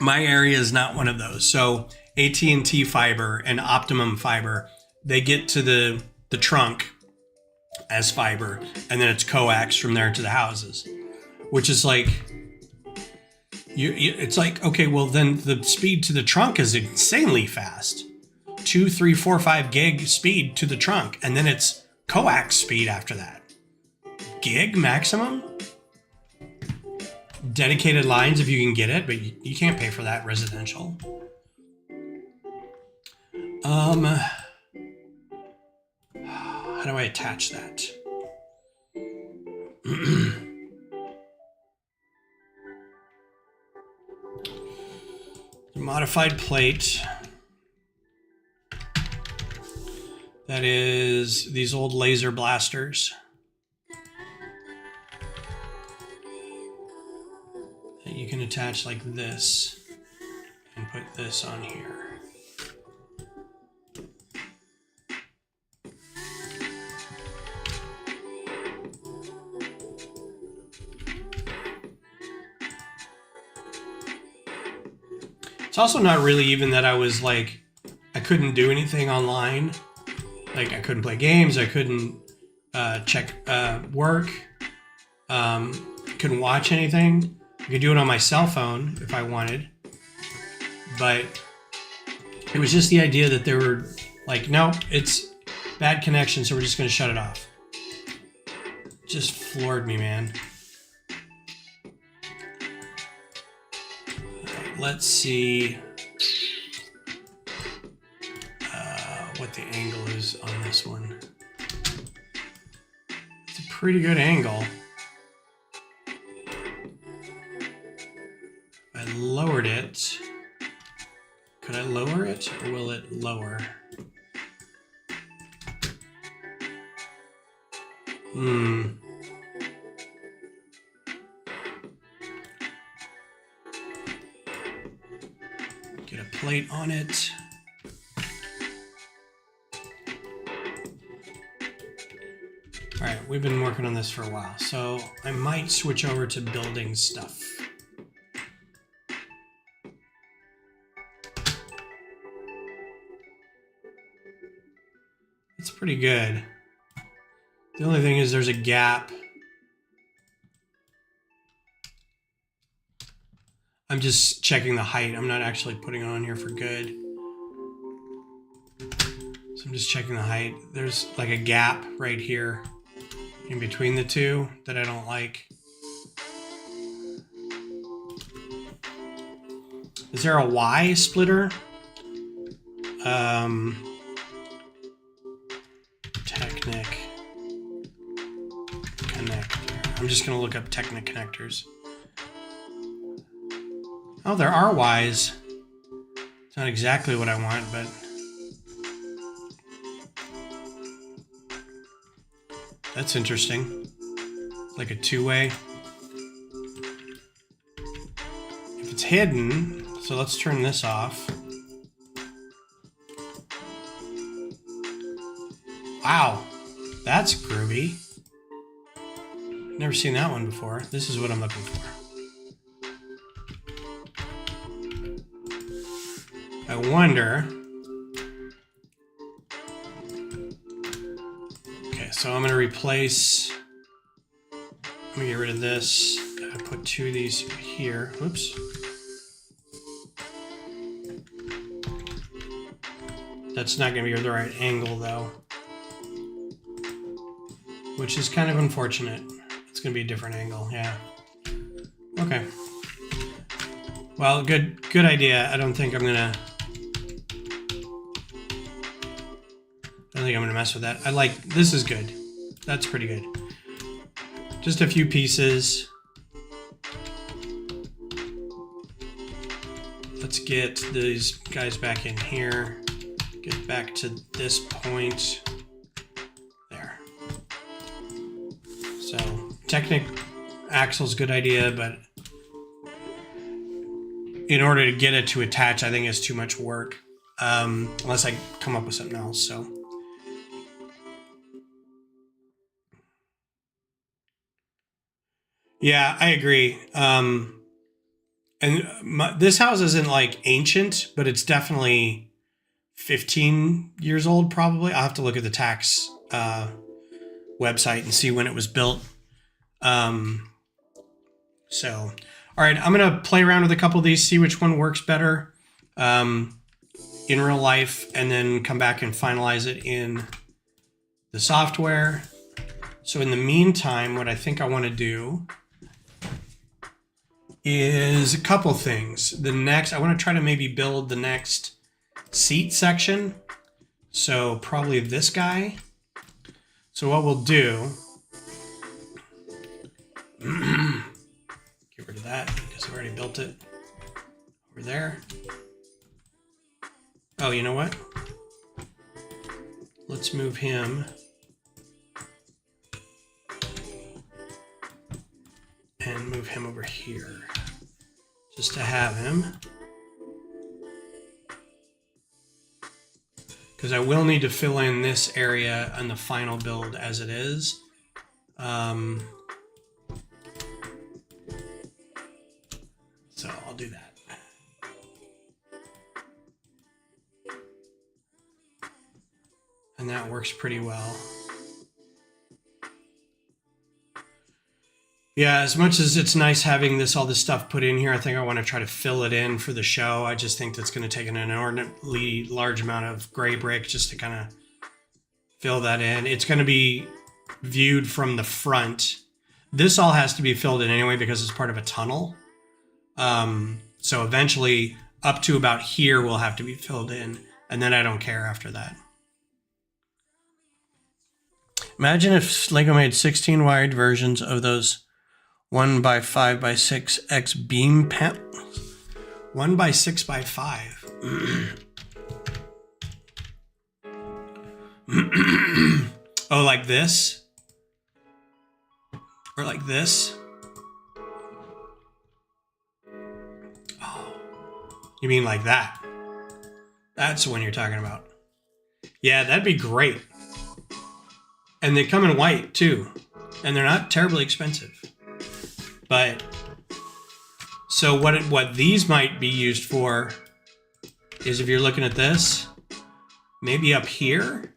My area is not one of those. So AT&T fiber and Optimum fiber, they get to the trunk as fiber, and then it's coax from there to the houses, which is like, it's like, okay, well then the speed to the trunk is insanely fast. 2, 3, 4, 5 gig speed to the trunk, and then it's coax speed after that. Gig maximum? Dedicated lines if you can get it, but you can't pay for that residential. How do I attach that? Modified plate. That is these old laser blasters that you can attach like this and put this on here. It's also not really even that I was like, I couldn't do anything online. Like I couldn't play games, I couldn't check work, couldn't watch anything. I could do it on my cell phone if I wanted. But it was just the idea that they were like, no, it's bad connection, so we're just gonna shut it off. Just floored me, man. Let's see what the angle is on this one. It's a pretty good angle. I lowered it. Could I lower it, or will it lower? Get a plate on it. All right, we've been working on this for a while, so I might switch over to building stuff. It's pretty good. The only thing is there's a gap. I'm just checking the height. I'm not actually putting it on here for good. So I'm just checking the height. There's like a gap right here in between the two that I don't like. Is there a Y splitter? Technic connector. I'm just gonna look up Technic connectors. Oh, there are Ys. It's not exactly what I want, but that's interesting. Like a two-way. If it's hidden, so let's turn this off. Wow, that's groovy. Never seen that one before. This is what I'm looking for. I wonder. Okay, so I'm going to replace Let me get rid of this. I put 2 of these here. Oops. That's not going to be the right angle, though, which is kind of unfortunate. It's going to be a different angle. Yeah. Okay. Well, good idea. I don't think I'm gonna mess with that. I like, this is good. That's pretty good. Just a few pieces. Let's get these guys back in here. Get back to this point. There. So, Technic axle's a good idea, but in order to get it to attach, I think it's too much work. Unless I come up with something else, so. Yeah, I agree. This house isn't like ancient, but it's definitely 15 years old, probably. I'll have to look at the tax website and see when it was built. So, all right, I'm gonna play around with a couple of these, see which one works better in real life, and then come back and finalize it in the software. So in the meantime, what I think I want to do is a couple things. I want to try to maybe build the next seat section. So probably this guy. So what we'll do, get rid of that because I already built it over there. Oh, you know what? Let's move him and move him over here just to have him, because I will need to fill in this area on the final build as it is. So I'll do that. And that works pretty well. Yeah, as much as it's nice having all this stuff put in here, I think I want to try to fill it in for the show. I just think that's going to take an inordinately large amount of gray brick just to kind of fill that in. It's going to be viewed from the front. This all has to be filled in anyway because it's part of a tunnel. So eventually up to about here will have to be filled in, and then I don't care after that. Imagine if Lego made 16 wired versions of those 1x5x6x beam panels. 1x6x5. Oh, like this? Or like this? Oh, you mean like that? That's the one you're talking about. Yeah, that'd be great. And they come in white too. And they're not terribly expensive. But so what these might be used for is, if you're looking at this, maybe up here,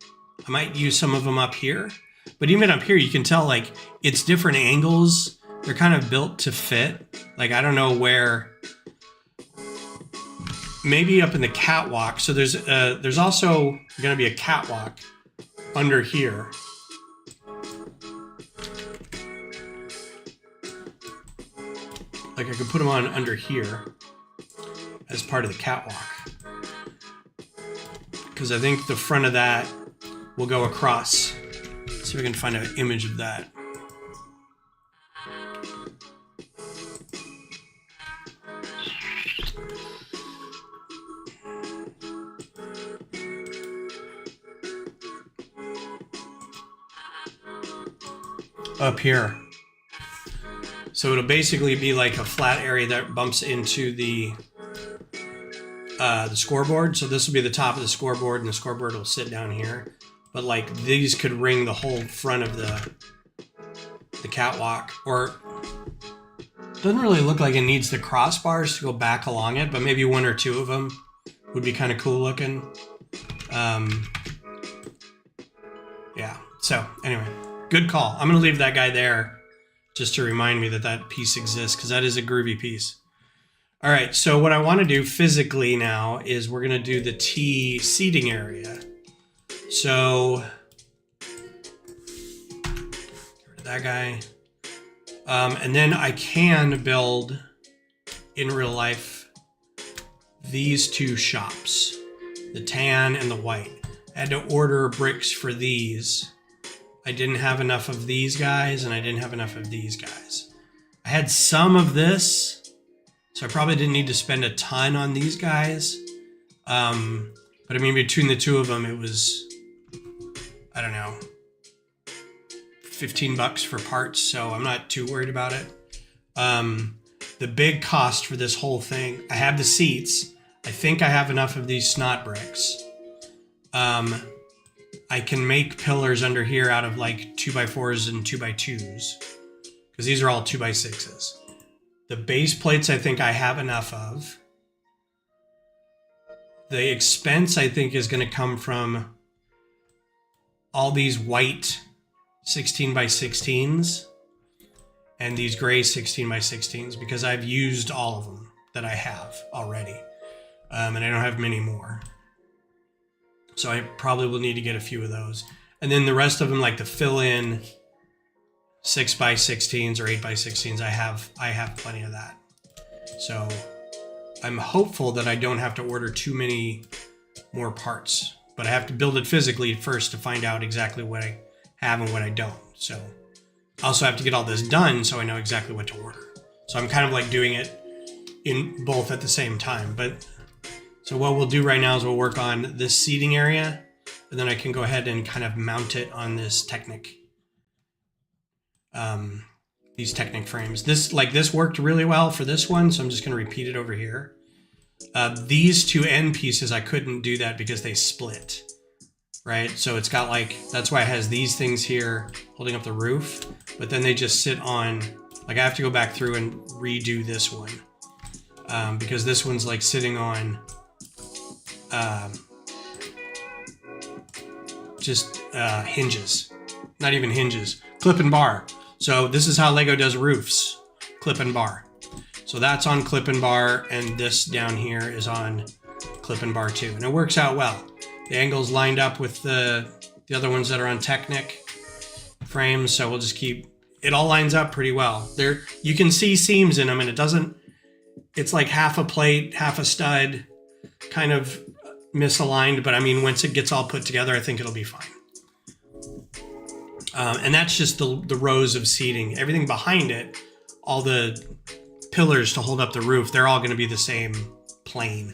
I might use some of them up here. But even up here, you can tell like it's different angles. They're kind of built to fit. Like, I don't know where, maybe up in the catwalk. So there's also going to be a catwalk under here. Like, I could put them on under here as part of the catwalk. Because I think the front of that will go across. Let's see if we can find an image of that. Up here. So it'll basically be like a flat area that bumps into the scoreboard. So this will be the top of the scoreboard, and the scoreboard will sit down here. But like these could ring the whole front of the catwalk. Or it doesn't really look like it needs the crossbars to go back along it, but maybe one or two of them would be kind of cool looking. Yeah. So anyway, good call. I'm gonna leave that guy there just to remind me that that piece exists, because that is a groovy piece. All right, so what I want to do physically now is we're going to do the T seating area. So get rid of that guy. And then I can build in real life these two shops, the tan and the white. I had to order bricks for these. I didn't have enough of these guys, and I didn't have enough of these guys. I had some of this, so I probably didn't need to spend a ton on these guys. But I mean, between the two of them, it was, I don't know, 15 bucks for parts, so I'm not too worried about it. The big cost for this whole thing, I have the seats. I think I have enough of these snot bricks. I can make pillars under here out of like 2x4s and 2x2s, because these are all 2x6s. The base plates I think I have enough of. The expense I think is going to come from all these white 16x16s and these gray 16x16s, because I've used all of them that I have already, and I don't have many more. So I probably will need to get a few of those. And then the rest of them, like the fill-in 6x16s or 8x16s, I have plenty of that. So I'm hopeful that I don't have to order too many more parts, but I have to build it physically first to find out exactly what I have and what I don't. So I also have to get all this done so I know exactly what to order. So I'm kind of like doing it in both at the same time. But so what we'll do right now is we'll work on this seating area, and then I can go ahead and kind of mount it on this Technic. These Technic frames. This worked really well for this one, so I'm just going to repeat it over here. These two end pieces, I couldn't do that because they split, right? So it's got like, that's why it has these things here holding up the roof, but then they just sit on, like I have to go back through and redo this one, because this one's like sitting on hinges, not even hinges, clip and bar. So this is how Lego does roofs, clip and bar. So that's on clip and bar, and this down here is on clip and bar too. And it works out well. The angle's lined up with the other ones that are on Technic frames, so we'll just keep, it all lines up pretty well. There, you can see seams in them, and it's like half a plate, half a stud, kind of misaligned, but I mean, once it gets all put together, I think it'll be fine. And that's just the rows of seating. Everything behind it, all the pillars to hold up the roof, they're all going to be the same plane.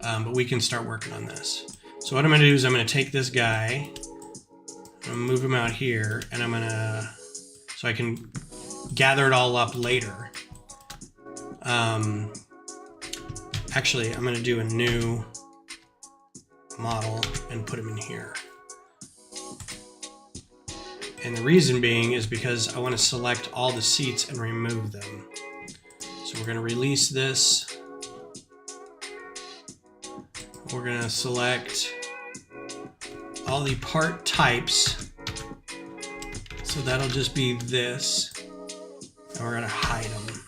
But we can start working on this. So what I'm going to do is I'm going to take this guy, I'm going to move him out here, and I'm going to, so I can gather it all up later. Actually, I'm going to do a new model and put him in here. And the reason being is because I want to select all the seats and remove them. So we're going to release this. We're going to select all the part types. So that'll just be this. And we're going to hide them.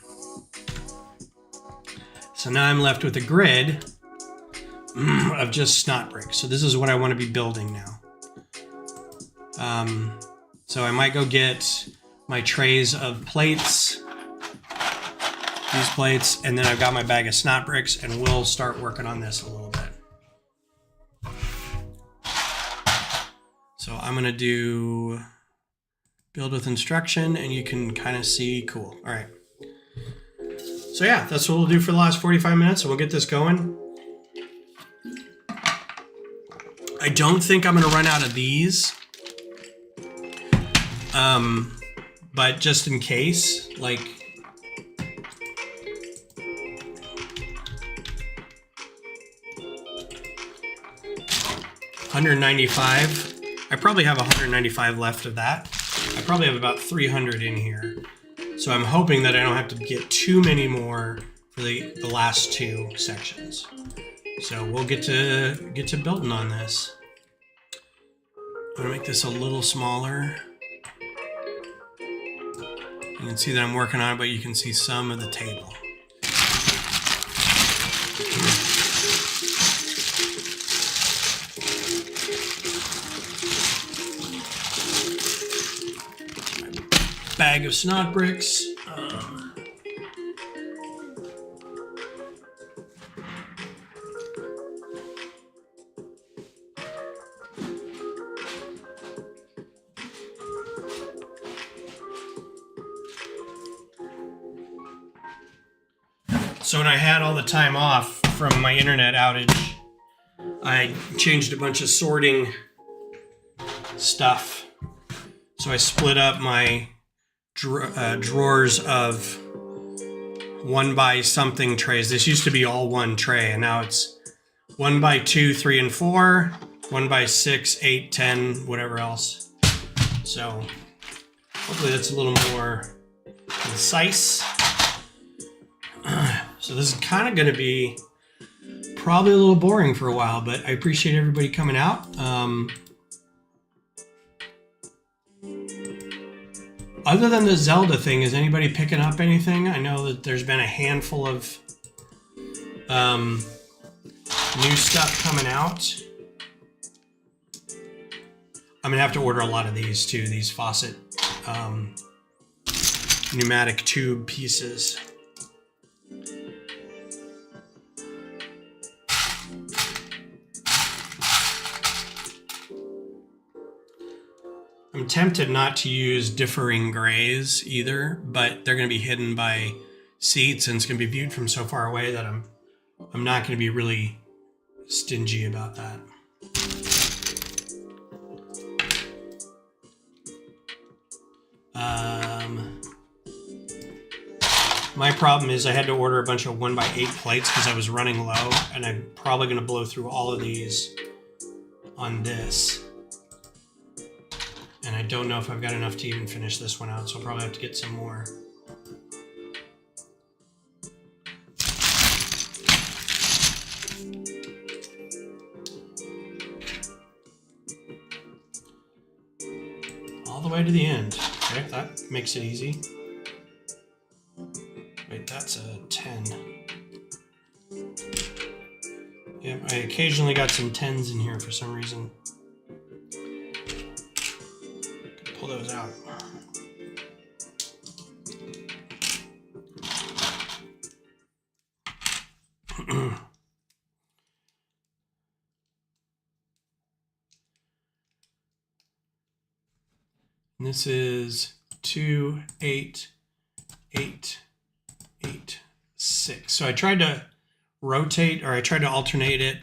So now I'm left with a grid of just snot bricks. So this is what I want to be building now. So I might go get my trays of plates, these plates, and then I've got my bag of snot bricks, and we'll start working on this a little bit. So I'm gonna do build with instruction, and you can kind of see, cool. All right. So yeah, that's what we'll do for the last 45 minutes, and we'll get this going. I don't think I'm gonna run out of these. But just in case, like, $195. I probably have 195 left of that. I probably have about 300 in here. So I'm hoping that I don't have to get too many more for the last two sections. So we'll get to building on this. I'm gonna make this a little smaller. You can see that I'm working on it, but you can see some of the table. Bag of snot bricks. So when I had all the time off from my internet outage, I changed a bunch of sorting stuff. So I split up my drawers of 1 by something trays. This used to be all one tray, and now it's 1 by 2, 3, and 4, 1 by 6, 8, 10, whatever else. So hopefully that's a little more concise. So this is kind of going to be probably a little boring for a while, but I appreciate everybody coming out. Other than the Zelda thing, is anybody picking up anything? I know that there's been a handful of new stuff coming out. I'm gonna have to order a lot of these too, these faucet pneumatic tube pieces. I'm tempted not to use differing grays either, but they're going to be hidden by seats and it's going to be viewed from so far away that I'm not going to be really stingy about that. My problem is I had to order a bunch of 1 by 8 plates because I was running low, and I'm probably going to blow through all of these on this. And I don't know if I've got enough to even finish this one out, so I'll probably have to get some more. All the way to the end. Okay, that makes it easy. Wait, that's a 10. Yep, I occasionally got some 10s in here for some reason. Pull those out. And this is 2, 8, 8, 8, 6. So I tried to rotate, or I tried to alternate it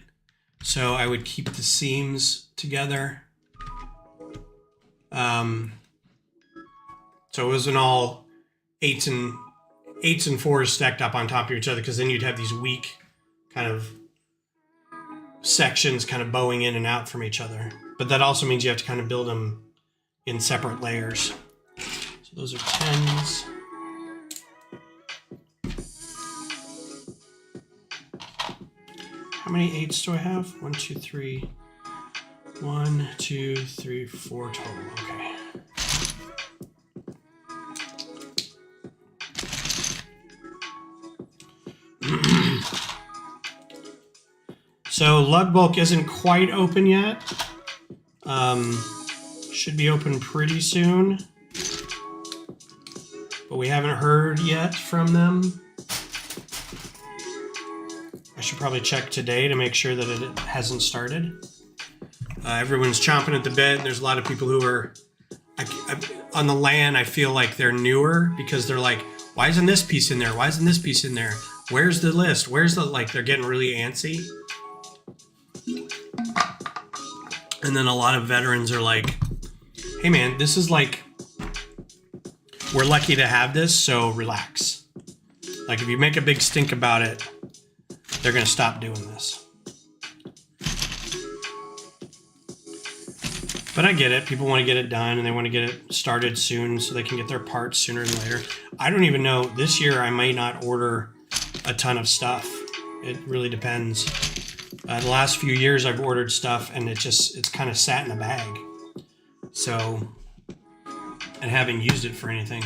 so I would keep the seams together. So it wasn't all 8s and 4s stacked up on top of each other, because then you'd have these weak kind of sections kind of bowing in and out from each other. But that also means you have to kind of build them in separate layers. So those are 10s. How many 8s do I have? 1, 2, 3. 1, 2, 3, 4 total. Okay. So lug bulk isn't quite open yet. Should be open pretty soon, but we haven't heard yet from them. I should probably check today to make sure that it hasn't started. Everyone's chomping at the bit. There's a lot of people who are on the LAN. I feel like they're newer because they're like, why isn't this piece in there? Why isn't this piece in there? Where's the list? Where's the, like, they're getting really antsy. And then a lot of veterans are like, hey man, this is like, we're lucky to have this, so relax. Like, if you make a big stink about it, they're gonna stop doing this. But I get it. People want to get it done and they want to get it started soon so they can get their parts sooner than later. I don't even know. This year I might not order a ton of stuff. It really depends. The last few years I've ordered stuff and it's kind of sat in the bag. So, and haven't used it for anything.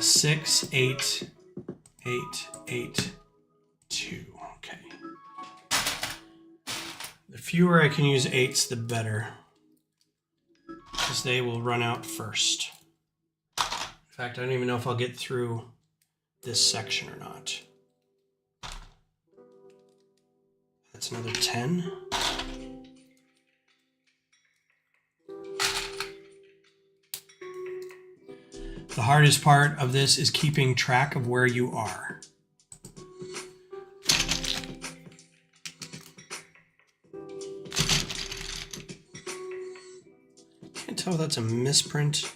6, 8, 8, 8, 2. Okay. The fewer I can use 8s, the better, because they will run out first. In fact, I don't even know if I'll get through this section or not. That's another 10. The hardest part of this is keeping track of where you are. Can't tell if that's a misprint.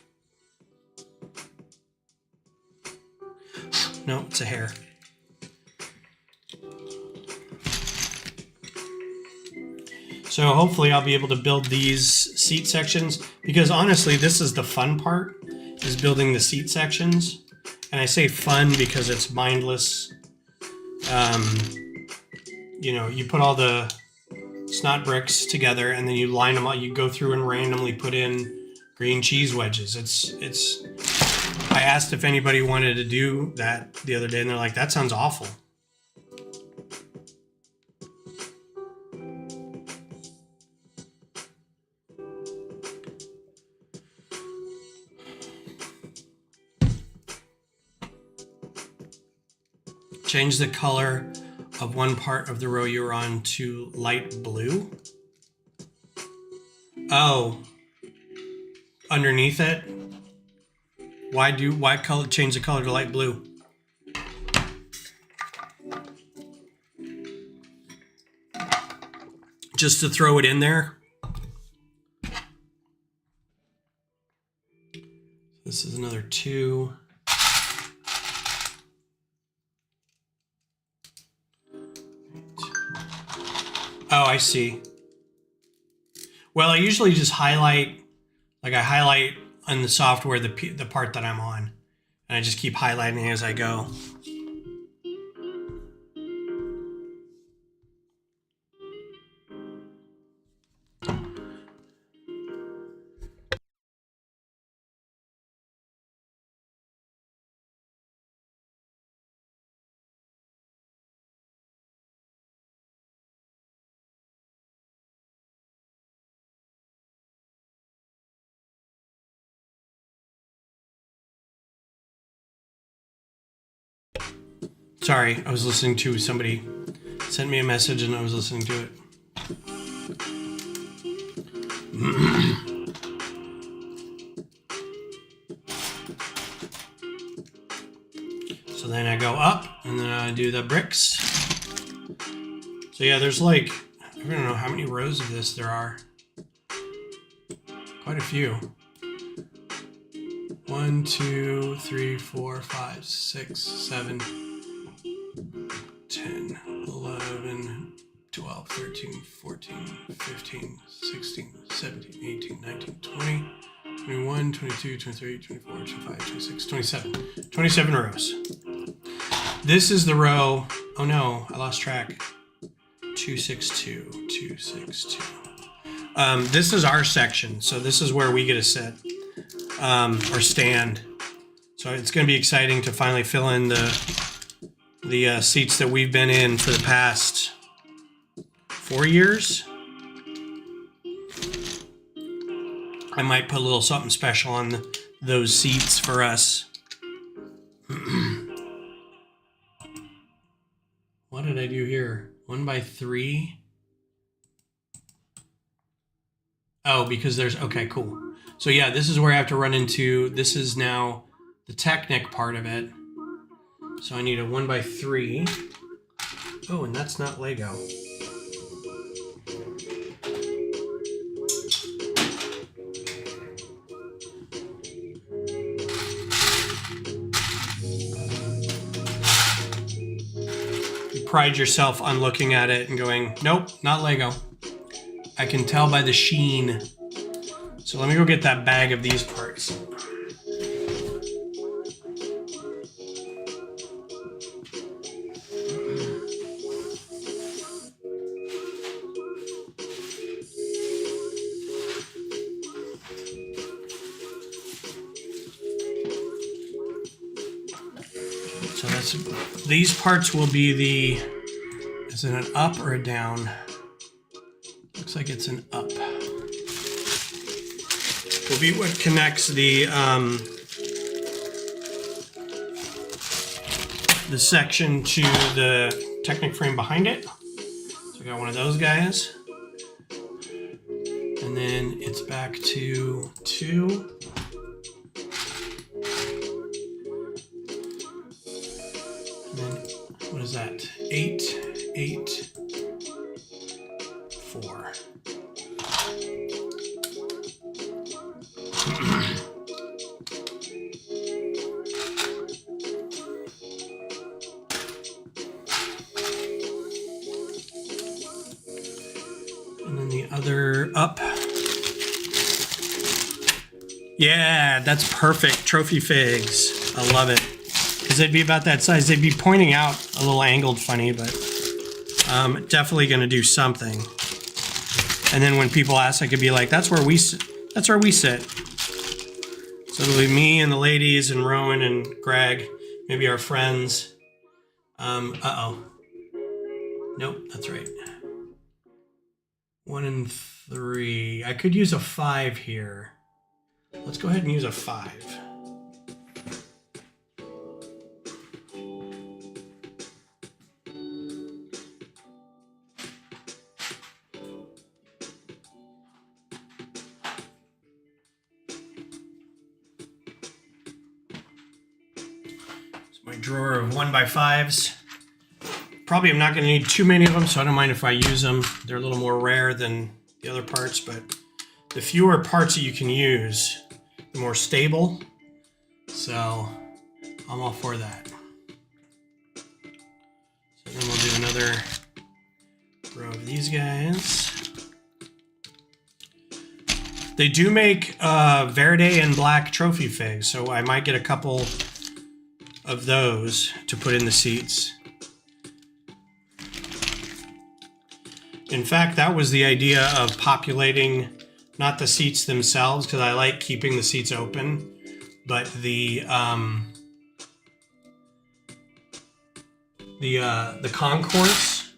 No, it's a hair. So hopefully I'll be able to build these seat sections, because honestly, this is the fun part, is building the seat sections. And I say fun because it's mindless. You know, you put all the snot bricks together and then you line them up. You go through and randomly put in green cheese wedges. I asked if anybody wanted to do that the other day, and they're like, that sounds awful. Change the color of one part of the row you're on to light blue. Oh, underneath it? Why change the color to light blue? Just to throw it in there? This is another 2. Oh, I see. Well, I usually just highlight, like I highlight on the software the part that I'm on, and I just keep highlighting as I go. Sorry, I was listening to somebody sent me a message and I was listening to it. So then I go up and then I do the bricks. So yeah, there's like, I don't know how many rows of this there are. Quite a few. 1, 2, 3, 4, 5, 6, 7, 10, 11, 12, 13, 14, 15, 16, 17, 18, 19, 20, 21, 22, 23, 24, 25, 26, 27. 27 rows. This is the row, oh no, I lost track. 262, 262. This is our section, so this is where we get to sit or stand. So it's going to be exciting to finally fill in the seats that we've been in for the past 4 years. I might put a little something special on those seats for us. What did I do here? 1 by 3. Oh, because there's, okay, cool. So yeah, this is where I have to run into, this is now the Technic part of it. So I need a 1 by 3. Oh, and that's not Lego. You pride yourself on looking at it and going, nope, not Lego. I can tell by the sheen. So let me go get that bag of these parts. So these parts will be the, is it an up or a down? Looks like it's an up. Will be what connects the section to the Technic frame behind it. So I got one of those guys. And then it's back to 2. And then what is that? 8, 8, 4. And then the other up. Yeah, that's perfect. Trophy figs. I love it. Because they'd be about that size. They'd be pointing out a little angled funny, but definitely going to do something. And then when people ask, I could be like, that's where we sit. That's where we sit. So it'll be me and the ladies and Rowan and Greg, maybe our friends. Uh-oh. Nope, that's right. 1 and 3. I could use a 5 here. Let's go ahead and use a 5. My drawer of 1x5s. Probably I'm not going to need too many of them, so I don't mind if I use them. They're a little more rare than the other parts, but the fewer parts that you can use, the more stable. So I'm all for that. So then we'll do another row of these guys. They do make Verde and black trophy figs, so I might get a couple of those to put in the seats. In fact, that was the idea of populating, not the seats themselves, because I like keeping the seats open, but the concourse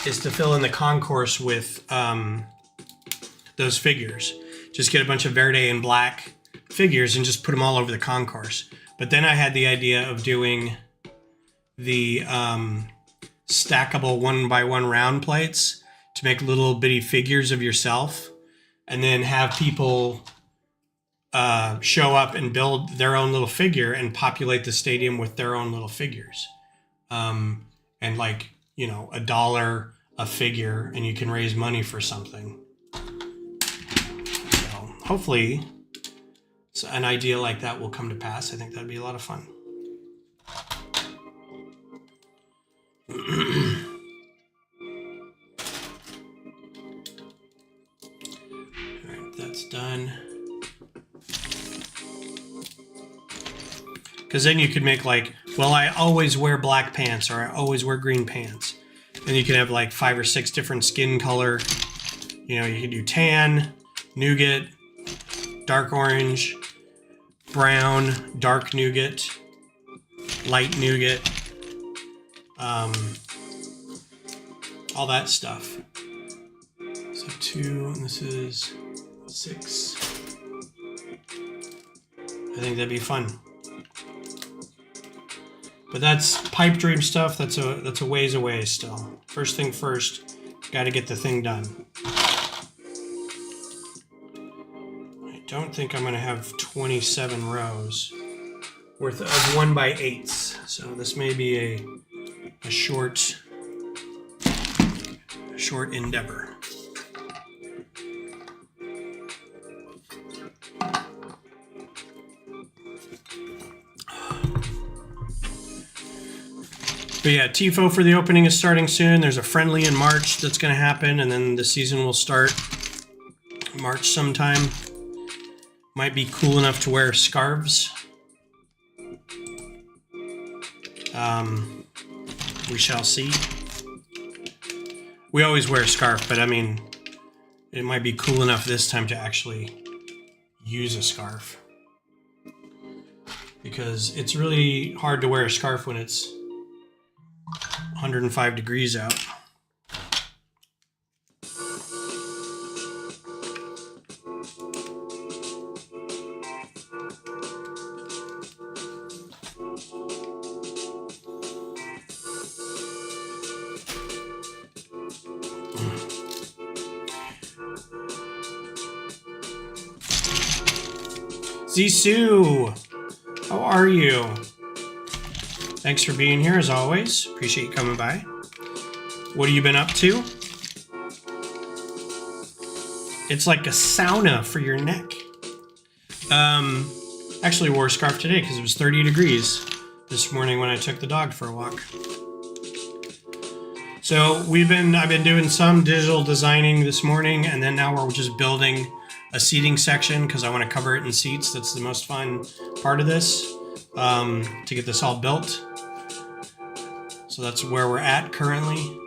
is to fill in the concourse with those figures. Just get a bunch of Verde and black figures and just put them all over the concourse. But then I had the idea of doing the stackable 1x1 round plates to make little bitty figures of yourself, and then have people show up and build their own little figure and populate the stadium with their own little figures. And like, you know, $1 a figure, and you can raise money for something. So hopefully an idea like that will come to pass. I think that'd be a lot of fun. All right, that's done. Because then you could make like, well, I always wear black pants, or I always wear green pants. And you can have like 5 or 6 different skin color. You know, you can do tan, nougat, dark orange, brown, dark nougat, light nougat, all that stuff. So 2, and this is 6. I think that'd be fun. But that's pipe dream stuff. That's a ways away still. First thing first, got to get the thing done. I don't think I'm going to have 27 rows worth of 1x8s. So this may be a short endeavor. But yeah, TIFO for the opening is starting soon. There's a friendly in March that's going to happen, and then the season will start March sometime. Might be cool enough to wear scarves. We shall see. We always wear a scarf, but I mean, it might be cool enough this time to actually use a scarf. because it's really hard to wear a scarf when it's 105 degrees out. Zisoo, how are you? Thanks for being here as always. Appreciate you coming by. What have you been up to? It's like a sauna for your neck. Actually wore a scarf today because it was 30 degrees this morning when I took the dog for a walk. So I've been doing some digital designing this morning, and then now we're just building a seating section because I want to cover it in seats. That's the most fun part of this, to get this all built. So that's where we're at currently.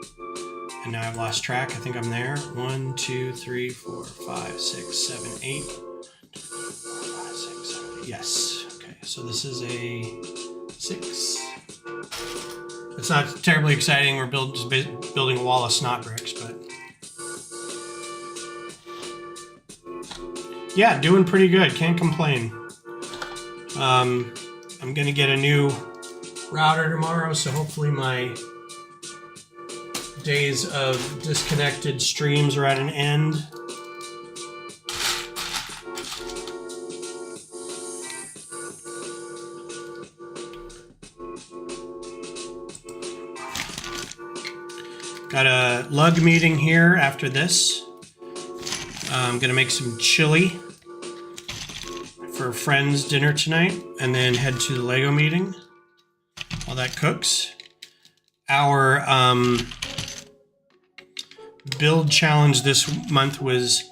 And now I've lost track. I think I'm there. 1, 2, 3, 4, 5, 6, 7, 8. 5, 6, 7, 8. Yes. Okay. So this is a 6. It's not terribly exciting. We're just building a wall of snot bricks, but yeah, doing pretty good. Can't complain. I'm gonna get a new router tomorrow, so hopefully my days of disconnected streams are at an end. Got a lug meeting here after this. I'm gonna make some chili for friends' dinner tonight, and then head to the Lego meeting while that cooks. Our build challenge this month was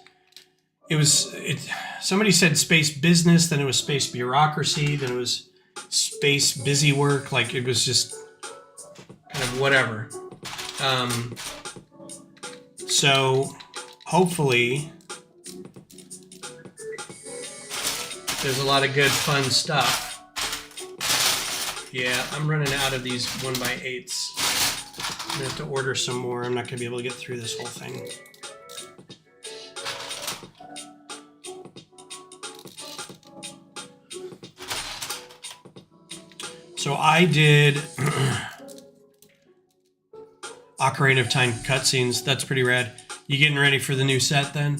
somebody said space business, then it was space bureaucracy, then it was space busy work. Like, it was just kind of whatever. So hopefully there's a lot of good fun stuff. Yeah, I'm running out of these 1x8s. I'm gonna have to order some more. I'm not gonna be able to get through this whole thing. So I did Ocarina of Time cutscenes. That's pretty rad. You getting ready for the new set then?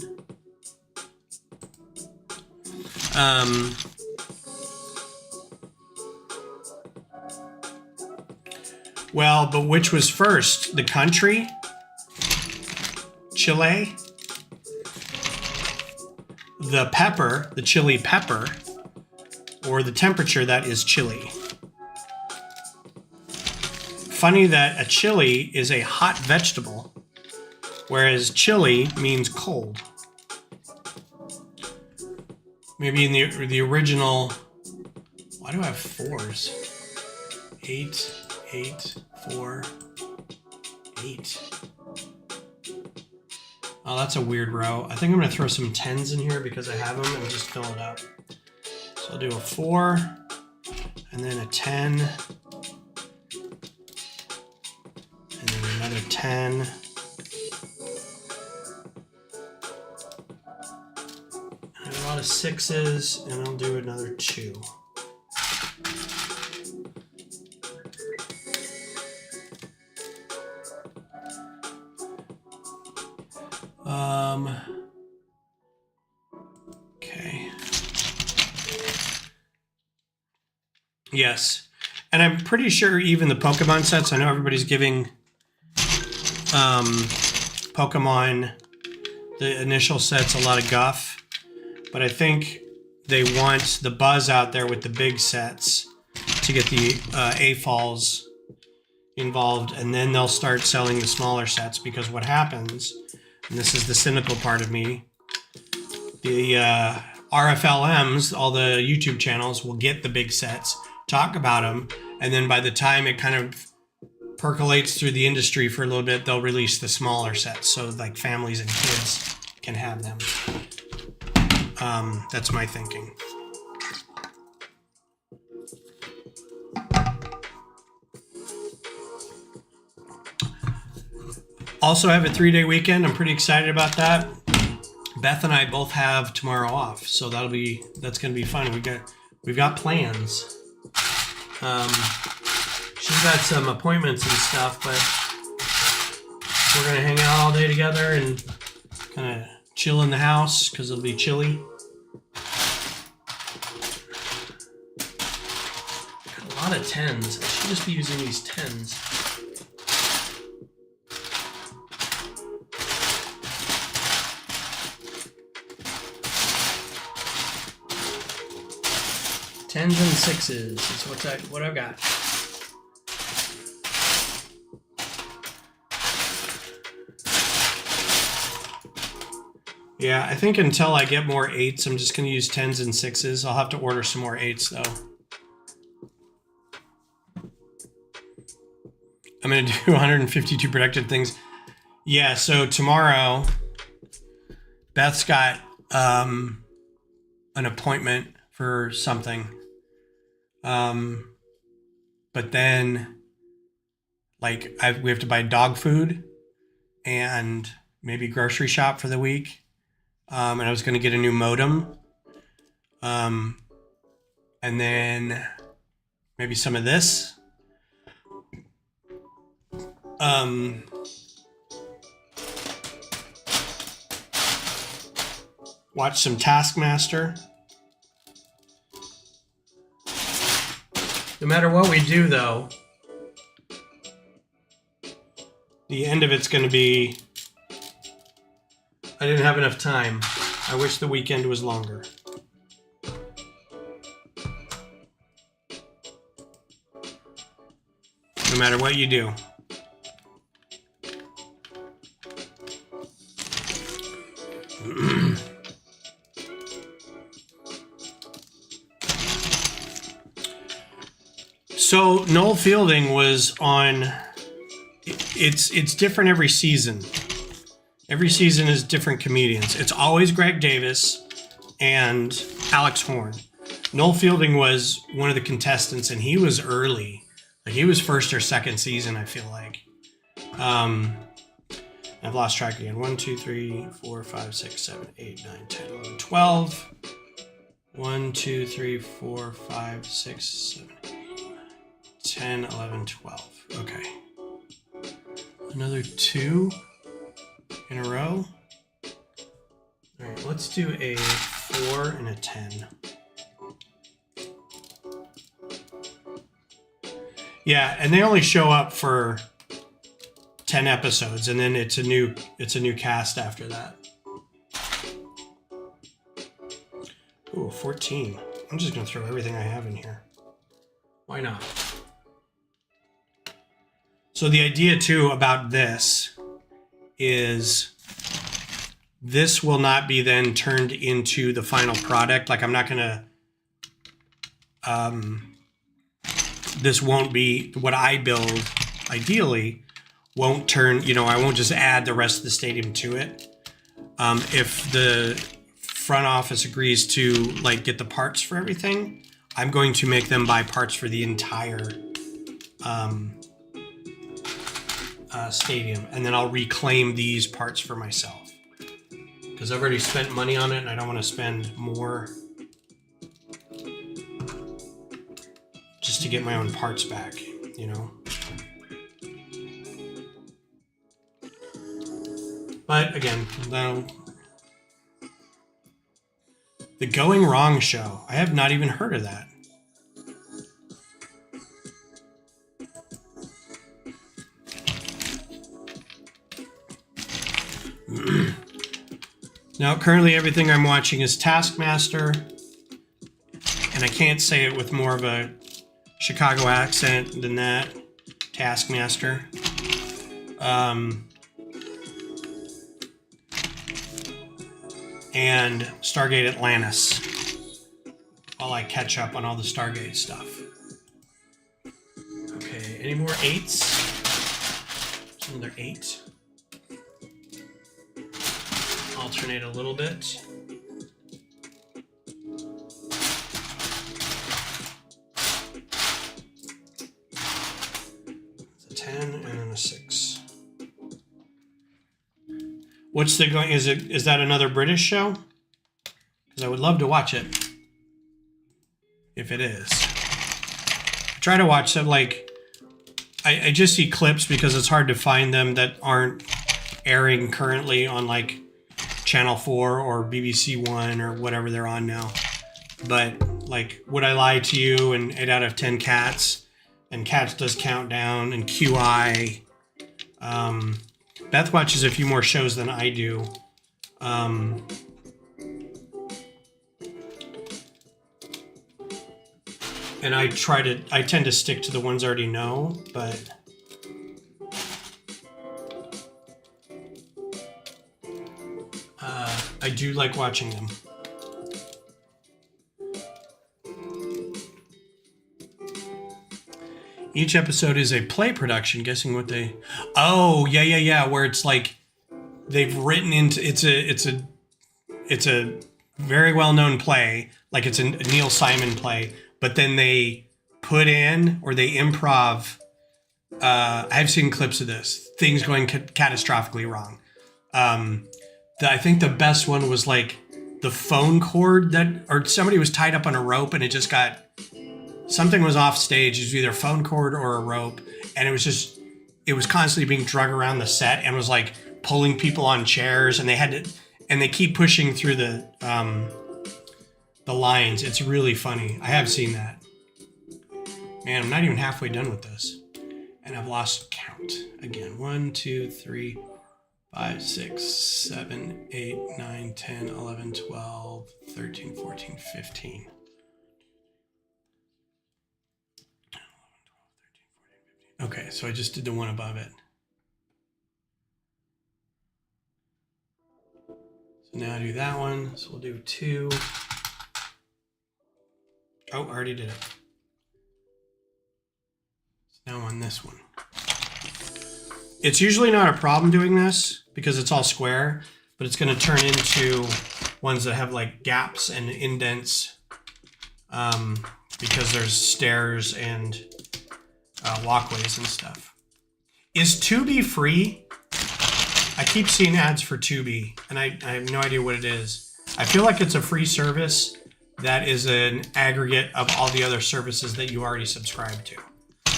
Well, but which was first? The country? Chile? The pepper, the chili pepper, or the temperature that is chili? Funny that a chili is a hot vegetable, whereas chili means cold. Maybe in the original, why do I have 4s? 8, 8, 4, 8. Oh, that's a weird row. I think I'm gonna throw some 10s in here because I have them and just fill it up. So I'll do a 4, and then a 10, and then another 10. And a lot of 6s, and I'll do another 2. Okay. Yes. And I'm pretty sure even the Pokemon sets, I know everybody's giving Pokemon, the initial sets, a lot of guff, but I think they want the buzz out there with the big sets to get the AFALs involved, and then they'll start selling the smaller sets, because what happens, and this is the cynical part of me, the RFLMs, all the YouTube channels, will get the big sets, talk about them, and then by the time it kind of percolates through the industry for a little bit, they'll release the smaller sets so like families and kids can have them. That's my thinking. Also have a 3-day weekend. I'm pretty excited about that. Beth and I both have tomorrow off, so that's gonna be fun. We've got plans. She's got some appointments and stuff, but we're gonna hang out all day together and kind of chill in the house because it'll be chilly. Got a lot of 10s. I should just be using these 10s. Tens and sixes is what I've got. Yeah, I think until I get more 8s, I'm just going to use 10s and 6s. I'll have to order some more 8s, though. I'm going to do 152 protected things. Yeah, so tomorrow, Beth's got an appointment for something. But then, like, we have to buy dog food and maybe grocery shop for the week. And I was going to get a new modem. And then maybe some of this. Watch some Taskmaster. No matter what we do, though, the end of it's going to be, I didn't have enough time. I wish the weekend was longer. No matter what you do. So Noel Fielding was on, it's different every season. Every season is different comedians. It's always Greg Davis and Alex Horn. Noel Fielding was one of the contestants, and he was early. Like, he was first or second season, I feel like. I've lost track again. 1, 2, 3, 4, 5, 6, 7, 8, 9, 10, 11, 12. 1, 2, 3, 4, 5, 6, 7, 10, 11, 12. Okay. Another 2 in a row. All right, let's do a 4 and a 10. Yeah, and they only show up for 10 episodes, and then it's a new cast after that. Ooh, 14. I'm just gonna throw everything I have in here. Why not? So the idea too about this is this will not be then turned into the final product. Like, I'm not gonna, this won't be what I build ideally, won't turn, I won't just add the rest of the stadium to it. If the front office agrees to like get the parts for everything, I'm going to make them buy parts for the entire stadium, and then I'll reclaim these parts for myself because I've already spent money on it and I don't want to spend more just to get my own parts back, But again, the Going Wrong show, I have not even heard of that. Now, currently everything I'm watching is Taskmaster, and I can't say it with more of a Chicago accent than that. Taskmaster. And Stargate Atlantis, while I catch up on all the Stargate stuff. Okay, any more 8s? Another 8. Alternate a little bit. It's a 10 and then a 6. What's the going? Is that another British show? Because I would love to watch it. If it is, I try to watch them. Like, I just see clips because it's hard to find them that aren't airing currently on like Channel 4 or BBC One or whatever they're on now. But like Would I Lie to You and 8 out of 10 Cats and Cats Does Countdown and QI. Beth watches a few more shows than I do. And I tend to stick to the ones I already know, but I do like watching them. Each episode is a play production. Guessing what they... Oh, yeah. Where it's like they've written into... It's a very well-known play. Like it's a Neil Simon play. But then they put in or they improv. I've seen clips of this. Things going catastrophically wrong. I think the best one was like the phone cord or somebody was tied up on a rope and it just got... Something was off stage. It was either a phone cord or a rope. And it was constantly being drug around the set and was like pulling people on chairs. And they keep pushing through the lines. It's really funny. I have seen that. Man, I'm not even halfway done with this. And I've lost count again. 1, 2, 3, 5, 6, 7, 8, 9, 10, 11, 12, 13, 14, 15. Okay, so I just did the one above it. So now I do that one. So we'll do 2. Oh, I already did it. So now on this one. It's usually not a problem doing this because it's all square, but it's going to turn into ones that have like gaps and indents because there's stairs and walkways and stuff. Is Tubi free? I keep seeing ads for Tubi, and I have no idea what it is. I feel like it's a free service that is an aggregate of all the other services that you already subscribe to.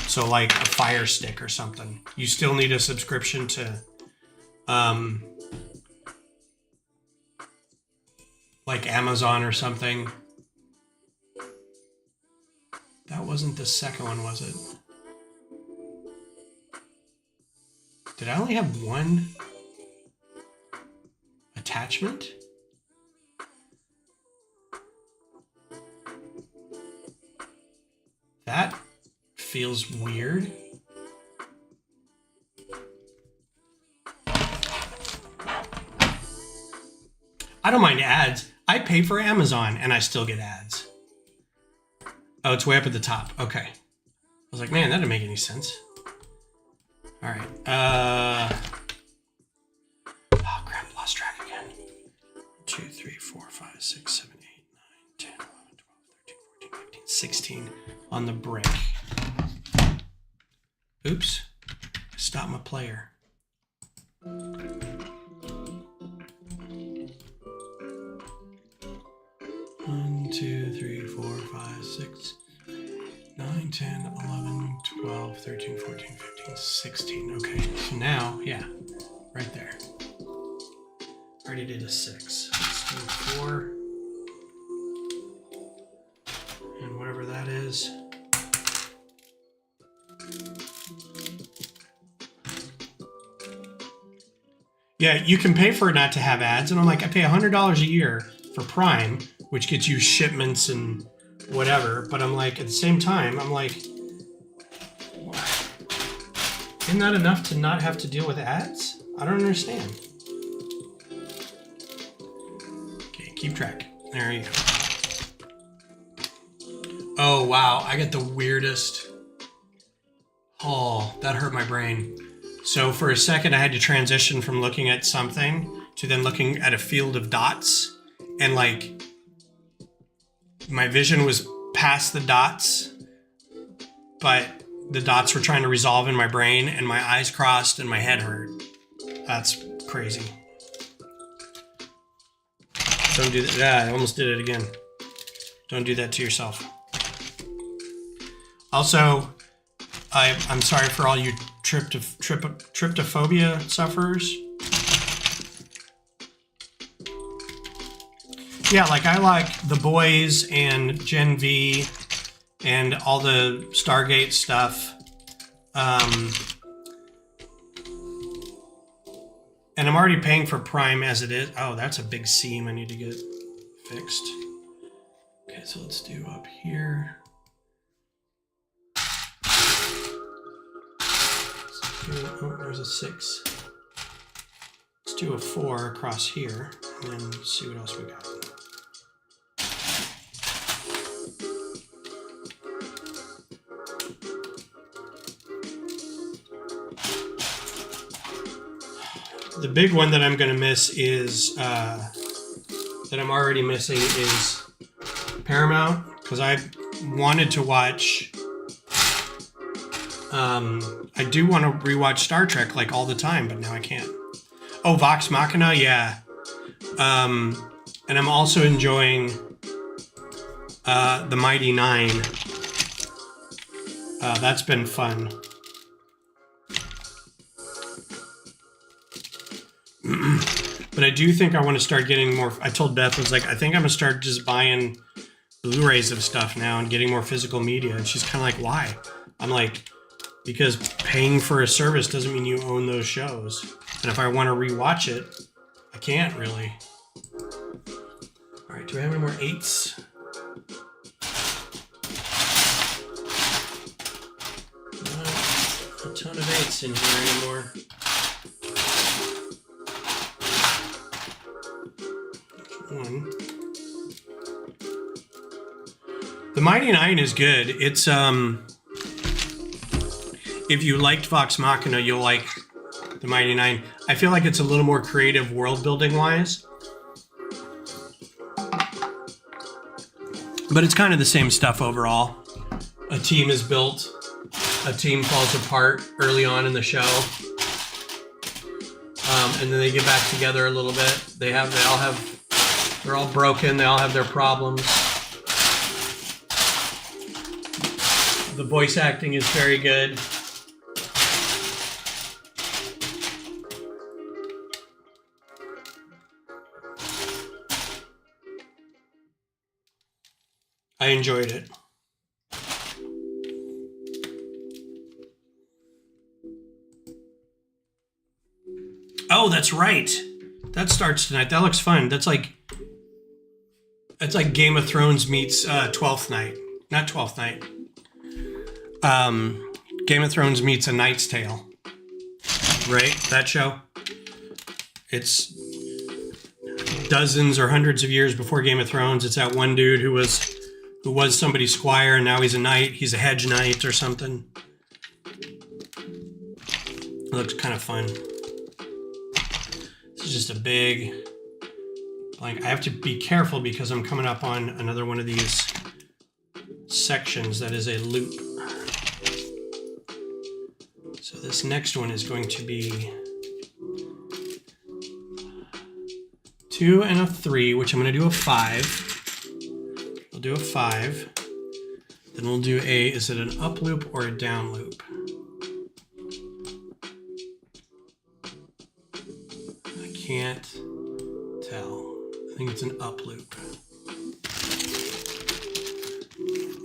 So like a Fire Stick or something. You still need a subscription to like Amazon or something. That wasn't the second one, was it? Did I only have one attachment? That feels weird. I don't mind ads. I pay for Amazon and I still get ads. Oh, it's way up at the top. Okay. I was like, man, that didn't make any sense. All right. Oh, crap. Lost track again. 2, 3, 4, 5, 6, 7, 8, 9, 10, 11, 12, 13, 14, 15, 16 on the brick. Oops. Stop my player. 1, 2, 3, 4, 5, 6, 9, 10, 11, 12, 13, 14, 15, 16. Okay, so now, yeah, right there. Already did a 6. Let's do 4. And whatever that is. Yeah, you can pay for it not to have ads. And I'm like, I pay $100 a year for Prime, which gets you shipments and whatever. But I'm like, at the same time, I'm like, isn't that enough to not have to deal with ads? I don't understand. Okay, keep track. There you go. Oh, wow. I get the weirdest. Oh, that hurt my brain. So for a second, I had to transition from looking at something to then looking at a field of dots. And like, my vision was past the dots, but the dots were trying to resolve in my brain and my eyes crossed and my head hurt. That's crazy. Don't do that. Yeah, I almost did it again. Don't do that to yourself. Also, I'm sorry for all you tryptophobia sufferers. Yeah, like I like The Boys and Gen V and all the Stargate stuff. And I'm already paying for Prime as it is. Oh, that's a big seam I need to get fixed. Okay, so let's do up here. Oh, there's a 6. Let's do a 4 across here, and then see what else we got. The big one that I'm going to miss is, that I'm already missing is Paramount, because I wanted to watch, I do want to rewatch Star Trek like all the time, but now I can't. Oh, Vox Machina, yeah. And I'm also enjoying The Mighty Nine. That's been fun. But I do think I want to start getting more. I told Beth, I was like, I think I'm going to start just buying Blu-rays of stuff now and getting more physical media. And she's kind of like, why? I'm like, because paying for a service doesn't mean you own those shows. And if I want to rewatch it, I can't really. All right, do I have any more 8s? Not a ton of 8s in here anymore. One. The Mighty Nine is good. It's if you liked Vox Machina, you'll like The Mighty Nine. I feel like it's a little more creative world building wise, but it's kind of the same stuff overall. A team is built, a team falls apart early on in the show, and then they get back together a little bit. They're all broken. They all have their problems. The voice acting is very good. I enjoyed it. Oh, that's right. That starts tonight. That looks fun. That's like Game of Thrones meets 12th Night. Not 12th Night. Game of Thrones meets A Knight's Tale. Right? That show? It's dozens or hundreds of years before Game of Thrones. It's that one dude who was somebody's squire and now he's a knight. He's a hedge knight or something. It looks kind of fun. This is just a big... Like, I have to be careful because I'm coming up on another one of these sections that is a loop. So this next one is going to be 2 and a 3, which I'm going to do a 5. We'll do a 5. Then we'll do is it an up loop or a down loop? I can't tell. I think it's an up loop.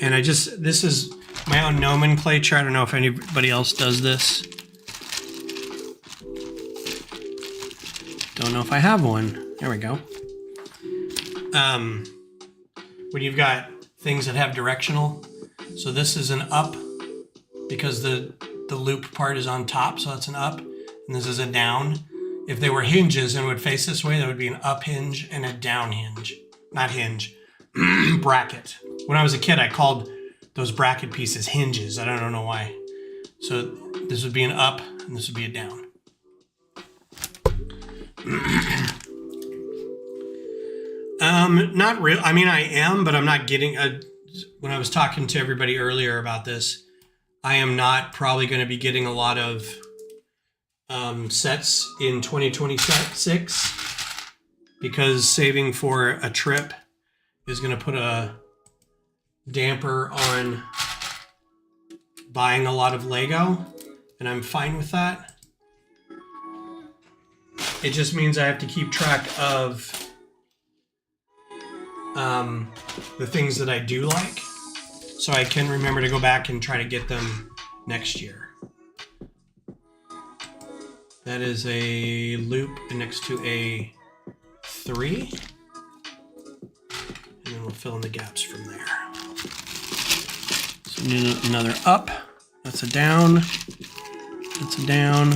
And this is my own nomenclature. I don't know if anybody else does this. Don't know if I have one. There we go. When you've got things that have directional. So this is an up because the loop part is on top, so that's an up. And this is a down. If they were hinges and would face this way, that would be an up hinge and a down hinge. Not hinge, bracket. When I was a kid, I called those bracket pieces hinges. I don't know why. So this would be an up and this would be a down. Not real. I mean, I am, but I'm not getting when I was talking to everybody earlier about this, I am not probably going to be getting a lot of sets in 2026. because saving for a trip is going to put a damper on buying a lot of Lego, and I'm fine with that. It just means I have to keep track of the things that I do like, so I can remember to go back and try to get them next year. That is a loop next to a 3. And then we'll fill in the gaps from there. So we need another up. That's a down. That's a down.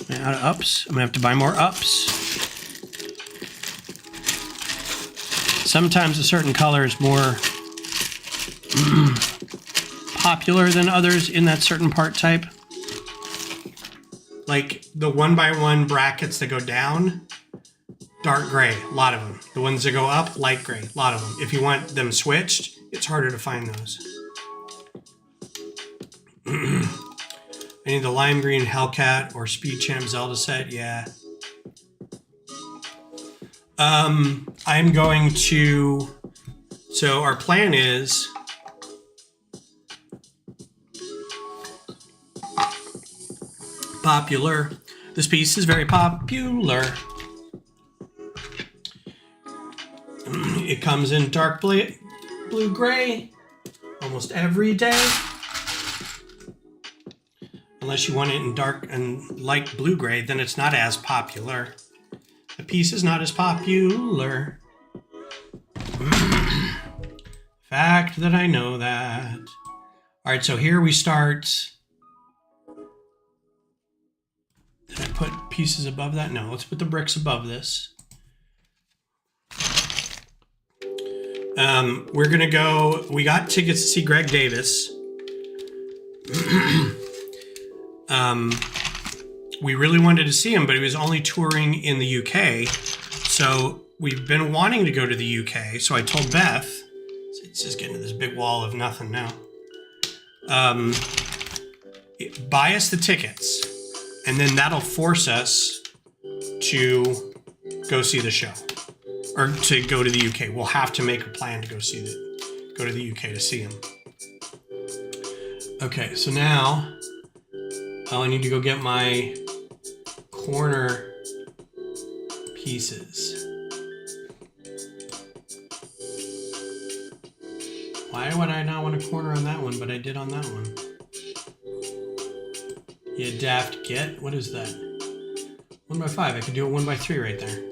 Am I out of ups? I'm gonna have to buy more ups. Sometimes a certain color is more popular than others in that certain part type. Like the 1x1 brackets that go down, dark gray, a lot of them. The ones that go up, light gray, a lot of them. If you want them switched, it's harder to find those. I need the lime green Hellcat or Speed Champ Zelda set, yeah. I'm going to, so our plan is popular. This piece is very popular. It comes in dark blue gray almost every day. Unless you want it in dark and light blue gray, then it's not as popular. The piece is not as popular. Fact that I know that. All right, so here we start. Did I put pieces above that? No, let's put the bricks above this. We're gonna go, we got tickets to see Greg Davis. We really wanted to see him, but he was only touring in the UK. So we've been wanting to go to the UK. So I told Beth, it's just getting to this big wall of nothing now. Buy us the tickets, and then that'll force us to go see the show, or to go to the UK. We'll have to make a plan to go to the UK to see him. Okay, so now I need to go get my corner pieces. Why would I not want a corner on that one, but I did on that one? Yeah, daft get. What is that? 1x5. I could do a 1x3 right there.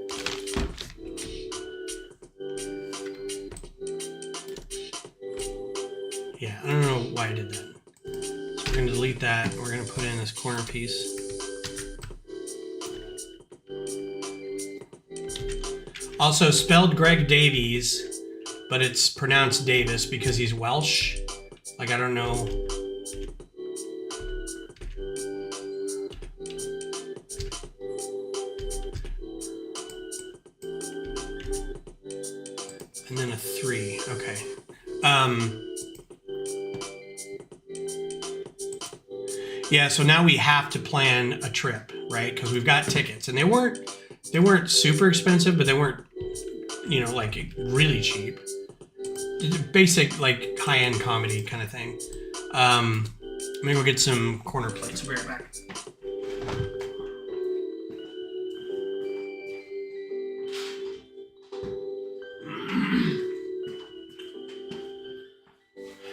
Yeah, I don't know why I did that. So we're going to delete that. We're going to put in this corner piece. Also spelled Greg Davies, but it's pronounced Davis because he's Welsh. Like, I don't know. And then a 3. Okay. Yeah, so now we have to plan a trip, right? Because we've got tickets, and they weren't super expensive, but they weren't, you know, like really cheap. Basic, like high-end comedy kind of thing. I'm gonna go get some corner plates. We'll be right back.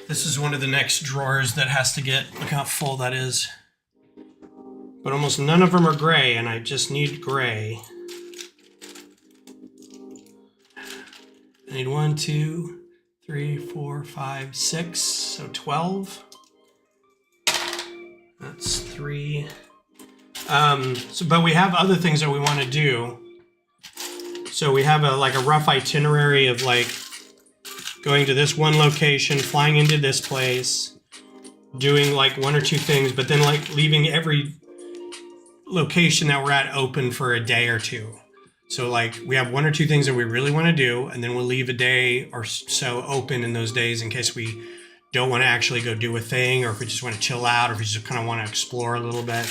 This is one of the next drawers that has to get, look how full that is. But almost none of them are gray, and I just need gray. I need 1, 2, 3, 4, 5, 6, so 12. That's 3. But we have other things that we want to do. So we have a rough itinerary of like going to this one location, flying into this place, doing like 1 or 2 things, but then like leaving every location that we're at open for a day or 2. So like we have 1 or 2 things that we really want to do, and then we'll leave a day or so open in those days in case we don't want to actually go do a thing, or if we just want to chill out, or if we just kind of want to explore a little bit.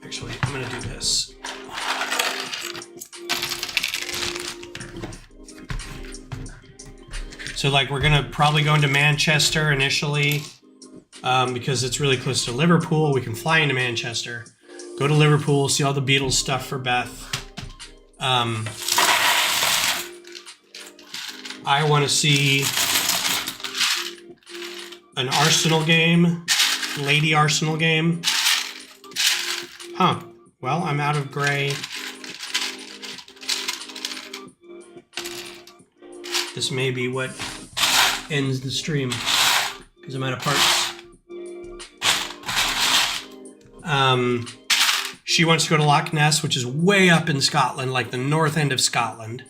Actually, I'm going to do this. So like we're going to probably go into Manchester initially because it's really close to Liverpool. We can fly into Manchester, go to Liverpool, see all the Beatles stuff for Beth. I want to see an Arsenal game, Lady Arsenal game. Huh. Well, I'm out of gray. This may be what ends the stream because I'm out of parts. She wants to go to Loch Ness, which is way up in Scotland, like the north end of Scotland.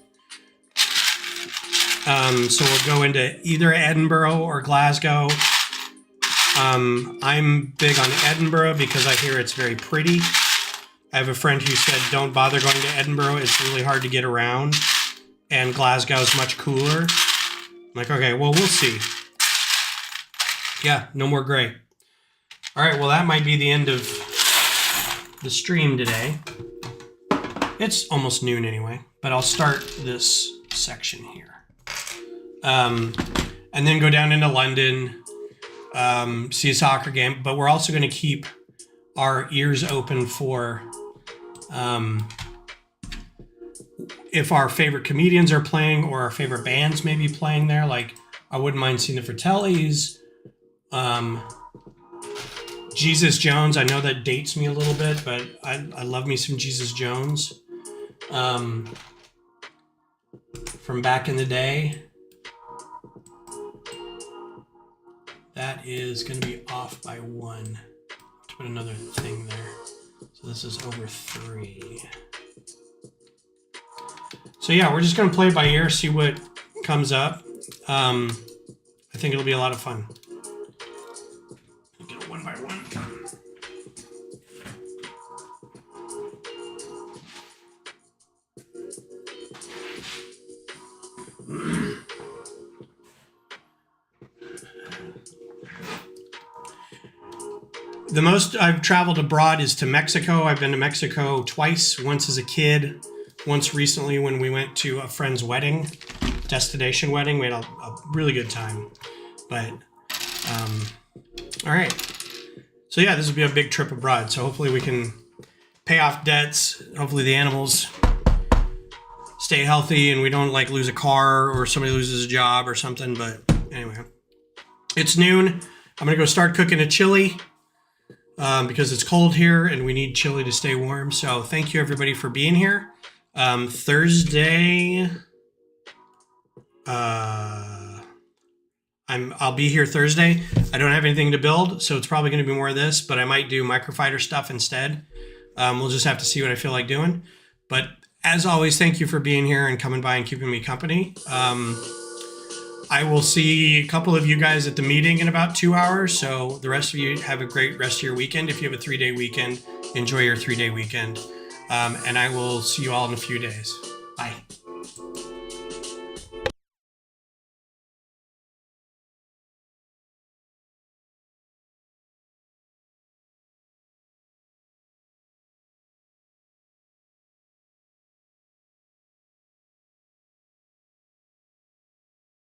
So we'll go into either Edinburgh or Glasgow. I'm big on Edinburgh because I hear it's very pretty. I have a friend who said, don't bother going to Edinburgh. It's really hard to get around. And Glasgow is much cooler. I'm like, okay, well, we'll see. Yeah, no more gray. All right, well, that might be the end of the stream today. It's almost noon anyway, but I'll start this section here. And then go down into London, see a soccer game, but we're also going to keep our ears open for if our favorite comedians are playing or our favorite bands may be playing there. Like, I wouldn't mind seeing the Fratellis. Jesus Jones, I know that dates me a little bit, but I love me some Jesus Jones from back in the day. That is going to be off by 1. Let's put another thing there. So this is over 3. So yeah, we're just going to play it by ear, see what comes up. I think it'll be a lot of fun. Get it one by one. The most I've traveled abroad is to Mexico. I've been to Mexico twice, once as a kid, once recently when we went to a friend's wedding, destination wedding. We had a really good time. But, all right. So yeah, this will be a big trip abroad. So hopefully we can pay off debts. Hopefully the animals stay healthy and we don't like lose a car or somebody loses a job or something. But anyway, it's noon. I'm going to go start cooking a chili. Because it's cold here and we need chili to stay warm. So thank you everybody for being here. Thursday, I'll be here Thursday. I don't have anything to build, so it's probably going to be more of this, but I might do microfiber stuff instead. We'll just have to see what I feel like doing. But as always, thank you for being here and coming by and keeping me company. I will see a couple of you guys at the meeting in about 2 hours. So the rest of you have a great rest of your weekend. If you have a 3-day weekend, enjoy your 3-day weekend. And I will see you all in a few days. Bye.